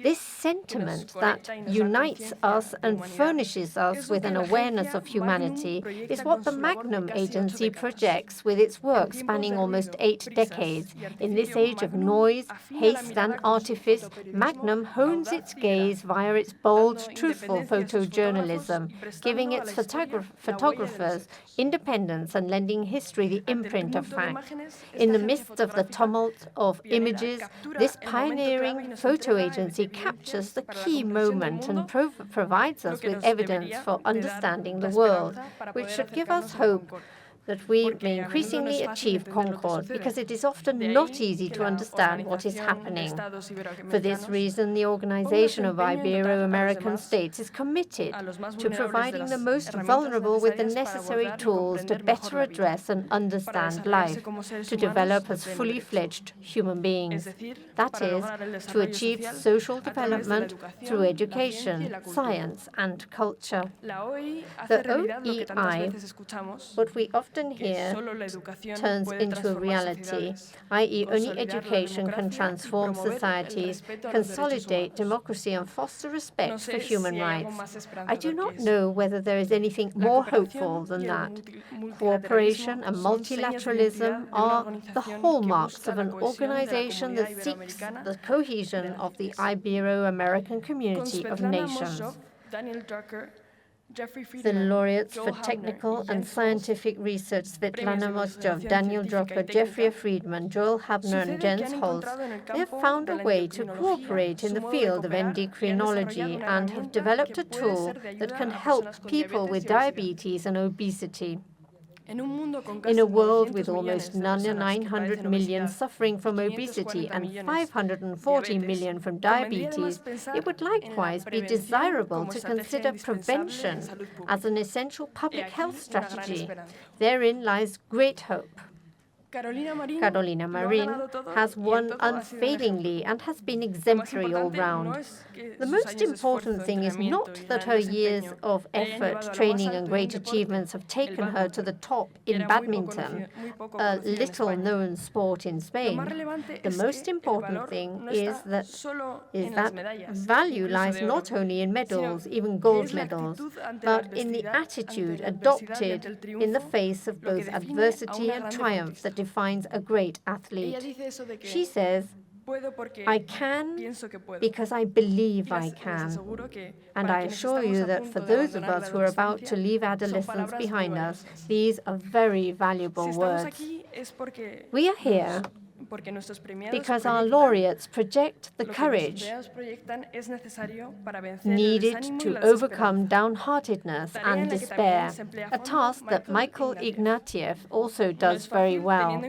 this sentiment that unites us and furnishes us with an awareness of humanity is what the Magnum Agency projects with its work spanning almost 8 decades. In this age of noise, haste, and artifice, Magnum hones its gaze via its bold, truthful photojournalism, giving its photographers independence and lending history the imprint of fact. In the midst of the tumult of images, this pioneering photo agency captures the key moment and provides us with evidence for understanding the world, which should give us hope that we may increasingly achieve concord, because it is often not easy to understand what is happening. For this reason, the Organization of Ibero-American States is committed to providing the most vulnerable with the necessary tools to better address and understand life, to develop as fully fledged human beings. That is, to achieve social development through education, science, and culture. The OEI, what we often hear, turns into a reality, i.e. only education can transform societies, consolidate democracy, and foster respect for human rights. I do not know whether there is anything more hopeful than that. Cooperation and multilateralism are the hallmarks of an organization that seeks the cohesion of the Ibero-American community of nations. The laureates for technical and scientific research, Svetlana Mosjov, Daniel Drucker, Jeffrey Friedman, Joel Habner, and Jens Holst, they have found a way to cooperate in the field of endocrinology and have developed a tool that can help people with diabetes and obesity. In a world with almost 900 million suffering from obesity and 540 million from diabetes, it would likewise be desirable to consider prevention as an essential public health strategy. Therein lies great hope. Carolina Marin has won unfailingly and has been exemplary all round. The most important thing is not that her years of effort, training and great achievements have taken her to the top in badminton, a little-known sport in Spain. The most important thing is that value lies not only in medals, even gold medals, but in the attitude adopted in the face of both adversity and triumph that defines a great athlete. She says, "I can because I believe I can." And I assure you that for those of us who are about to leave adolescence behind us, these are very valuable words. We are here because our laureates project the courage needed to overcome downheartedness and despair, a task that Michael Ignatieff also does very well.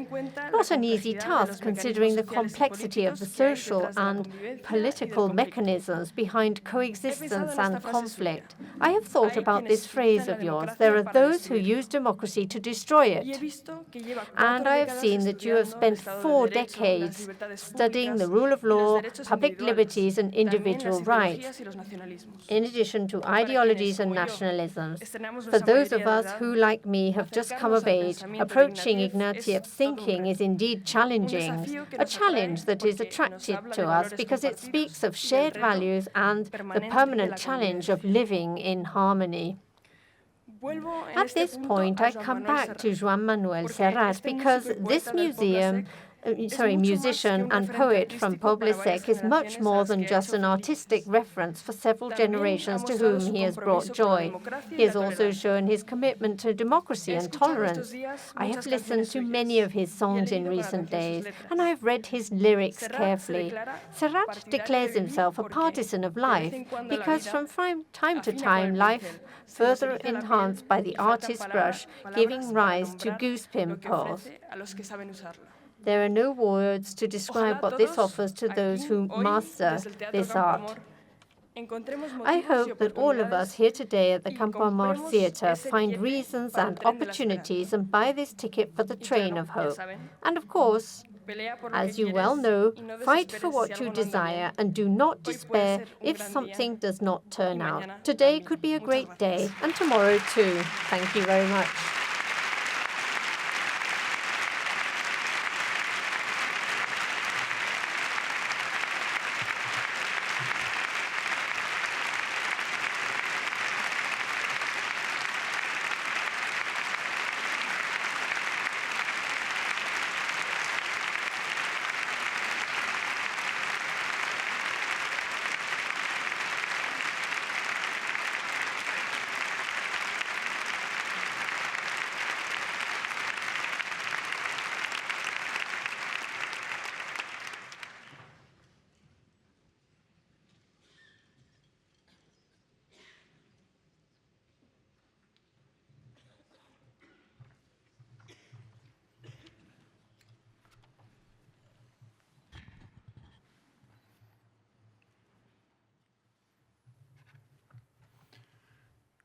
Not an easy task considering the complexity of the social and political mechanisms behind coexistence and conflict. I have thought about this phrase of yours. There are those who use democracy to destroy it. And I have seen that you have spent 4 decades studying the rule of law, public liberties and individual rights, in addition to ideologies and nationalisms. For those of us who, like me, have just come of age, approaching Ignatieff's thinking is indeed challenging, a challenge that is attractive to us because it speaks of shared values and the permanent challenge of living in harmony. At this point, I come back to Joan Manuel Serrat because this musician and poet from Poble Sec is much more than just an artistic reference for several generations to whom he has brought joy. He has also shown his commitment to democracy and tolerance. I have listened to many of his songs in recent days, and I have read his lyrics carefully. Serrat declares himself a partisan of life because from time to time, life further enhanced by the artist's brush, giving rise to goose pimples. There are no words to describe what this offers to those who master this art. I hope that all of us here today at the Campoamor Theatre find reasons and opportunities and buy this ticket for the train of hope. And of course, as you well know, fight for what you desire and do not despair if something does not turn out. Today could be a great day, and tomorrow too. Thank you very much.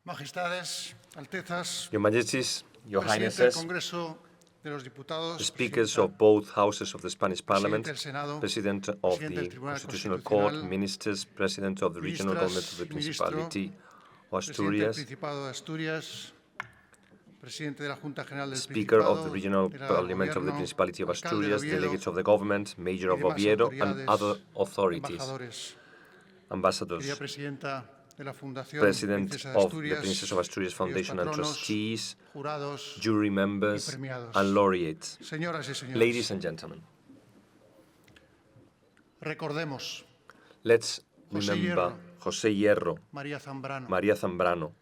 Majestades, Altezas, Your Majesties, Your Highnesses, the speakers of both houses of the Spanish Parliament, President of the Constitutional Court, ministers, President of the Regional Government of the Principality of Asturias, Speaker of the Regional Parliament of the Principality of Asturias, delegates of the government, Mayor of Oviedo, and other authorities, ambassadors, President of the Princess of Asturias Foundation and trustees, jury members, and laureates, ladies and gentlemen. Let's remember José Hierro, María Zambrano,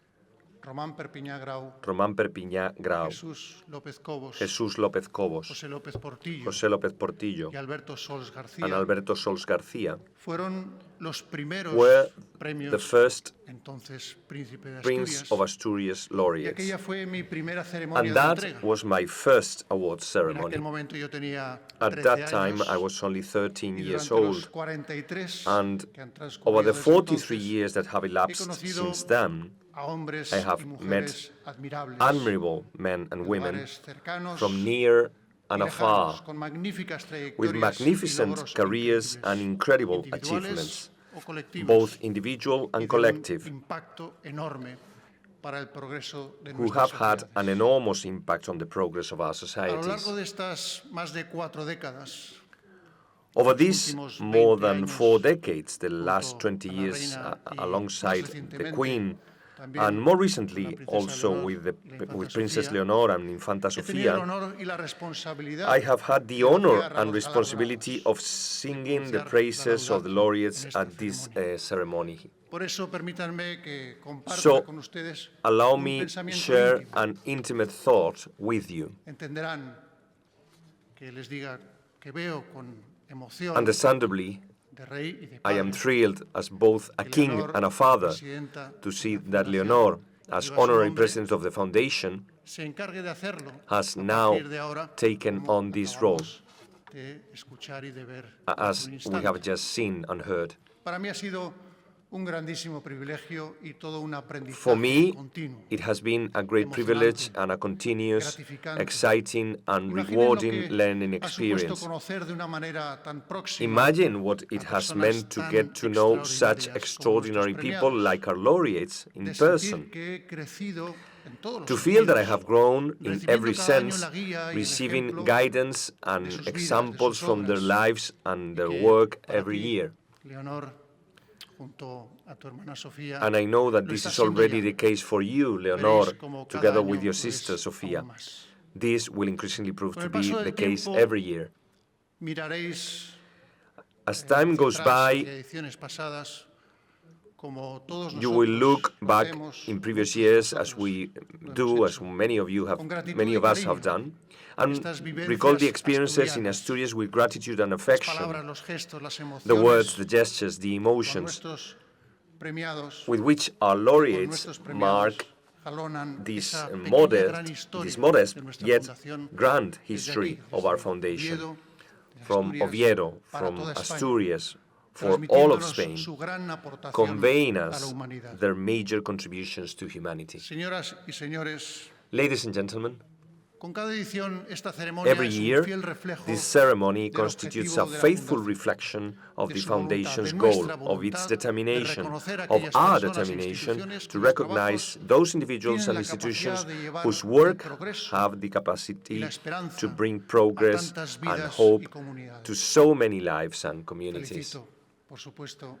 Román Perpiñá Grau, Román Perpiñá Grau, Jesús López Cobos, Jesús López Cobos, José López Portillo José López Portillo, y Alberto Sols and García Alberto Sols García fueron los primeros were premios the first entonces Príncipe de Prince Asturias. of Asturias Y laureates. aquella fue mi primera ceremonia And de that entrega. was my first award En ceremony. aquel momento yo tenía At 13 that time, años I was only 13 y years durante los old. 43 And que han transcurrido over the desde 43 entonces, years that have he elapsed conocido since then, a hombres I y have mujeres admirables admirable men and de women lugares cercanos from near and y lejanos, afar, con magníficas with trayectorias y magnificent logros careers and increíbles, incredible individuales achievements, o colectivos, both individual y and de un collective, impacto enorme para el progreso de who nuestras have had an sociedades. enormous impact on the progress of our A lo societies. largo de estas más de 4 décadas, Over los these últimos more 20 than años, 4 decades, the junto last 20 a la years reina y alongside más the recientemente Queen, también and more con la recently princesa also Leonor with, y la infanta with Princess Sofía, Leonor and Infanta he tenido el Sofia, honor y la responsabilidad I have had the de honor oficiar a and los responsibility galardonados, of de singing the pronunciar la praises of the laudato laureates en esta at this ceremonia. ceremony. Por eso permítanme que comparta So, con ustedes allow un me pensamiento share íntimo. an intimate thought with you. Entenderán que les diga que veo con emoción Understandably, de rey y de I padre am thrilled as both a que king Leonor, and a father presidenta to de see la that Fundación, Leonor, as lleva su honorary nombre, president of the foundation, se encargue de hacerlo has a now partir de ahora, taken como on this role, acabamos de escuchar y de ver as hace un we have instante. just seen and heard. Para mí ha sido un grandísimo privilegio y todo un aprendizaje For me, continuo. it has been a great privilege and a continuous, gratificante. exciting and Imaginen lo rewarding que learning ha supuesto experience. conocer de una manera tan próxima Imagine what it a has personas meant to tan get to know extraordinarias such como extraordinary nuestros people premiados, like our laureates in de person. sentir que he crecido en todos los To feel that I sentidos, have grown in recibiendo every cada año sense, la guía y el receiving ejemplo guidance de and sus vidas, de examples sus from their obras, lives and y their que work para every ti, year. Leonor, junto a tu hermana Sofía, And I know that lo this está is siendo already ya. the case for you, Leonor, Veréis como cada together año with your lo sister, es Sofia. aún más. This will increasingly prove Con to el be paso the del case tiempo, every year. Miraréis As time hacia goes atrás, by, hacia ediciones pasadas, como todos you will look nosotros lo back hacemos, in previous muchos de years, as nosotros we lo hemos do, as hecho, many of you have, con gratitud many y of us cariño, have done, and estas vivencias recall the experiences in asturianas, Asturias with gratitude and las affection, palabras, los gestos, las the words, emociones, the gestures, the con emotions, nuestros premiados, with which our con laureates nuestros premiados, mark jalonan this esa pequeña gran modest, historia de nuestra yet fundación grand desde history aquí, of our desde foundation, Oviedo, de from Asturias, Oviedo, para from toda España, Asturias, for all of transmitiéndonos Spain, su gran aportación conveying a la us humanidad. their major contributions to humanity. Señoras y señores, Ladies and gentlemen, con cada edición esta ceremonia every es year, un fiel reflejo this ceremony del constitutes objetivo a de la faithful Fundación, reflection of de the su voluntad, Foundation's de goal, nuestra of its voluntad de determination, reconocer of aquellas our personas e determination instituciones to cuyos recognize trabajos those individuals tienen and la institutions capacidad de llevar whose el work progreso have the y capacity la esperanza to bring a progress tantas and vidas hope y comunidades. to so many lives and communities. Felicito, por supuesto,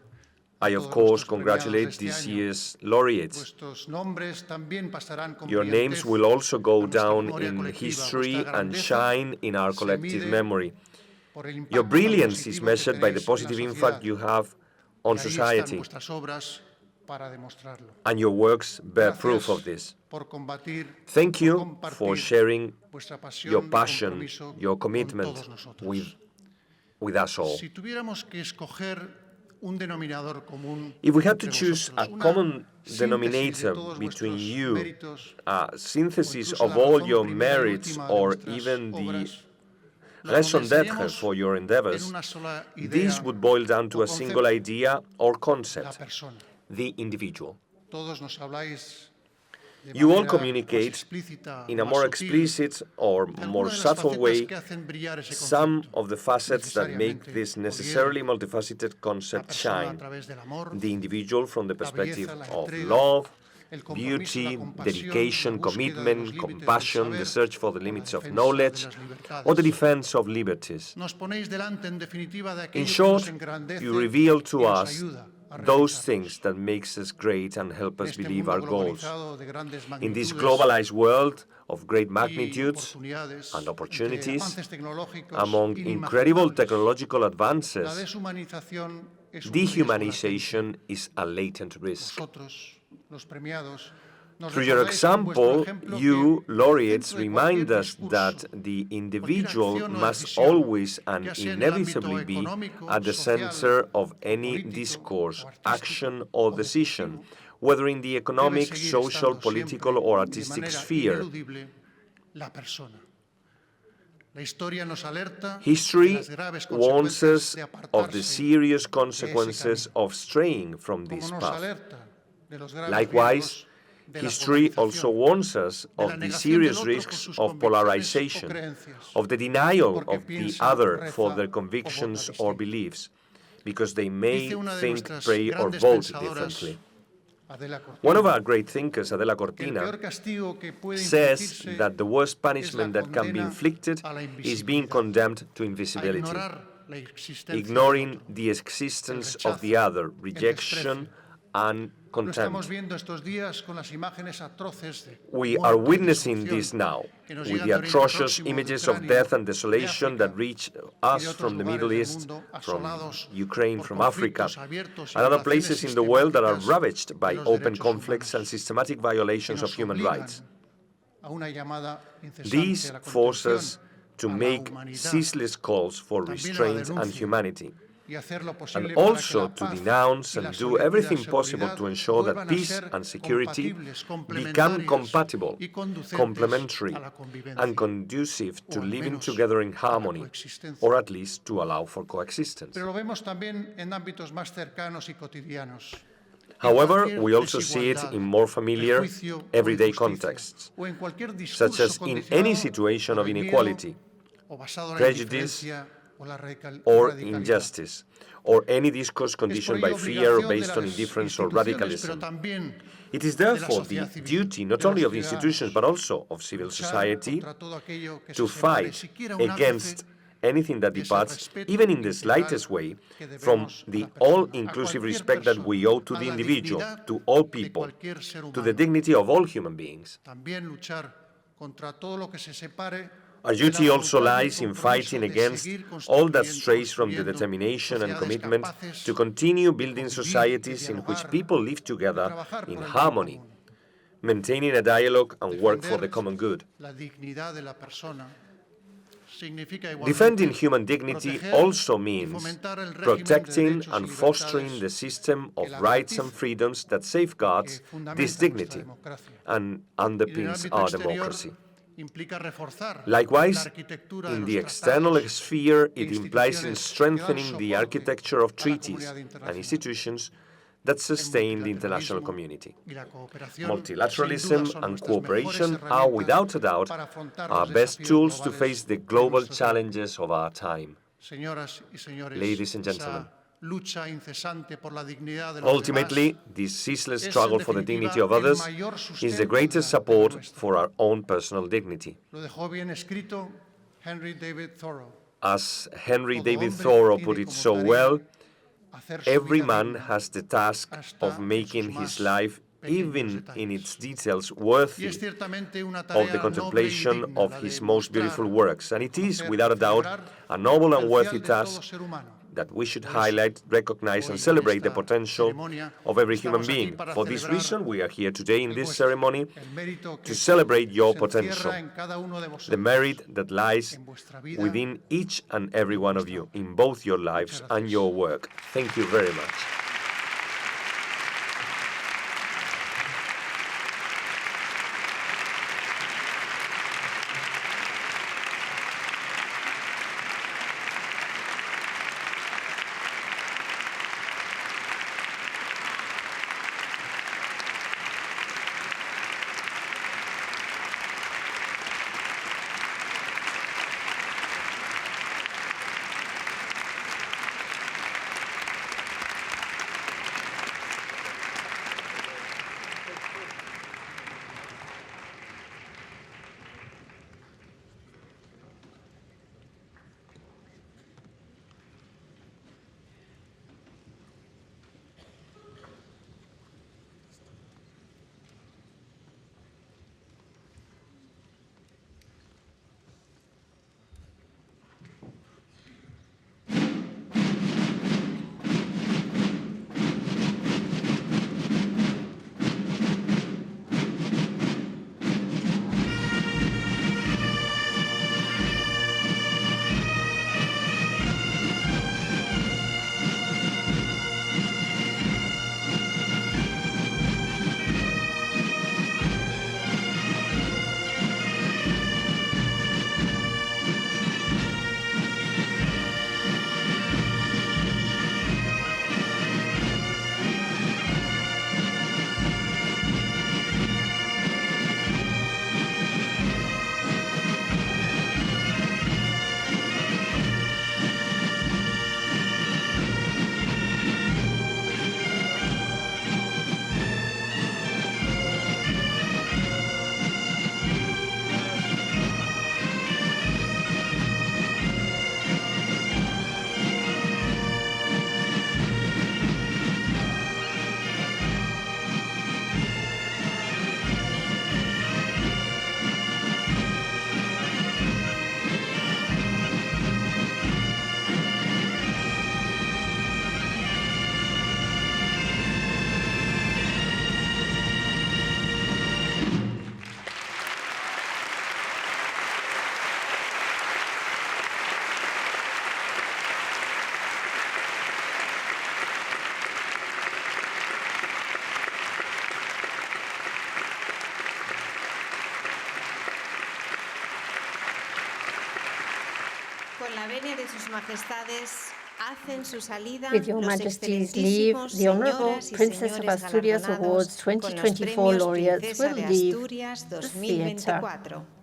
I, a of todos course, nuestros premiados de congratulate este this año. year's laureates. Vuestros nombres también pasarán con Your names will also a go nuestra down memoria in colectiva. history Vuestra and grandeza shine in our se collective mide memory. por el impacto Your tan brilliance is positivo que measured by the tenéis en la positive sociedad. impact you have Y on ahí están society, vuestras obras para demostrarlo. and your works bear proof Gracias of this. por combatir, Thank por you compartir for sharing vuestra pasión your y passion, compromiso your con commitment todos nosotros. with us all. Si tuviéramos que escoger un denominador común If we had to entre choose a vosotros, una common síntesis denominator de todos between vuestros you, méritos, a synthesis incluso of la all razón your primera y merits última de or vuestras even the obras, lo raison d'être condensaríamos for your en endeavors, una sola this idea would boil down to o a single concepto, idea or la concept, persona. the individual. Todos nos habláis de You all manera más communicate explícita, in a más more sutil, explicit or de more algunas de las subtle facetas way que hacen brillar ese some concepto. of the facets that make Necesariamente, this Oviedo, necessarily multifaceted la concept persona a shine. través del amor, The individual from the la perspective belleza, la of entrega, love, el compromiso, la beauty, compasión, dedication, la búsqueda de los commitment, límites del compassion, the saber, search for the o la limits of defensa knowledge, de las libertades. or the defense of liberties. Nos ponéis delante, en definitiva, de In aquello que short, nos engrandece you reveal to y nos us ayuda a those realizarlos. things that makes us great and help En us este believe mundo our goals. globalizado de grandes In this magnitudes globalized world of great y magnitudes oportunidades, and entre opportunities, avances tecnológicos among incredible inimaginables, technological la advances, deshumanización es un riesgo latente. dehumanization is a latent risk. Vosotros, los premiados, Through your example, you, laureates, remind us that the individual must always and inevitably be at the center of any discourse, action, or decision, whether in the economic, social, political, or artistic sphere. History warns us of the serious consequences of straying from this path. Likewise, history also warns us of the serious risks of polarization, of the denial of the other for their convictions or beliefs, because they may think, pray, or vote differently. One of our great thinkers, Adela Cortina, says that the worst punishment that can be inflicted is being condemned to invisibility, ignoring the existence of the other, rejection and contempt. We are witnessing this now, with the atrocious images of death and desolation that reach us from the Middle East, from Ukraine, from Africa, and other places in the world that are ravaged by open conflicts and systematic violations of human rights. These force us to make ceaseless calls for restraint and humanity, and also to denounce and do everything possible to ensure that peace and security become compatible, complementary, and conducive to living together in harmony, or at least to allow for coexistence. However, we also see it in more familiar, everyday contexts, such as in any situation of inequality, prejudice, or injustice, or any discourse conditioned by fear or based on indifference or radicalism. It is therefore the duty not only of institutions but also of civil society to fight against anything that departs, even in the slightest way, from the all-inclusive respect that we owe to the individual, to all people, to the dignity of all human beings. Our duty also lies in fighting against all that strays from the determination and commitment to continue building societies in which people live together in harmony, maintaining a dialogue and work for the common good. Defending human dignity also means protecting and fostering the system of rights and freedoms that safeguards this dignity and underpins our democracy. Likewise, in the external sphere, it implies in strengthening the architecture of treaties and institutions that sustain the international community. Multilateralism and cooperation are, without a doubt, our best tools to face the global challenges of our time. Ladies and gentlemen, ultimately, this ceaseless struggle for the dignity of others is the greatest support for our own personal dignity. As Henry David Thoreau put it so well, every man has the task of making his life, even in its details, worthy of the contemplation of his most beautiful works. And it is, without a doubt, a noble and worthy task that we should highlight, recognize, and celebrate the potential of every human being. For this reason, we are here today in this ceremony to celebrate your potential, the merit that lies within each and every one of you, in both your lives and your work. Thank you very much. Con la venia de sus majestades, hacen su salida With your los Majesty's leave, excelentísimos the Honourable señoras y Princess of señores Asturias galardonados Awards con los 2024 premios laureates Princesa will de leave Asturias the theatre. 2024.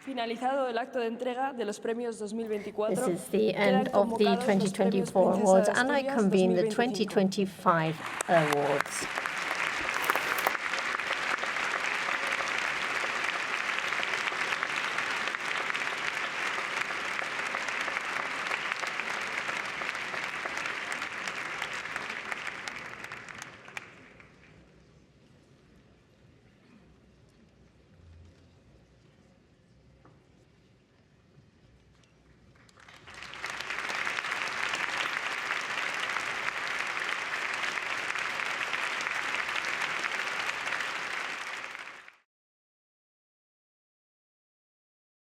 Finalizado el acto de entrega de los premios 2024, This is the end of the 2024 awards, and I convene the 2025 awards.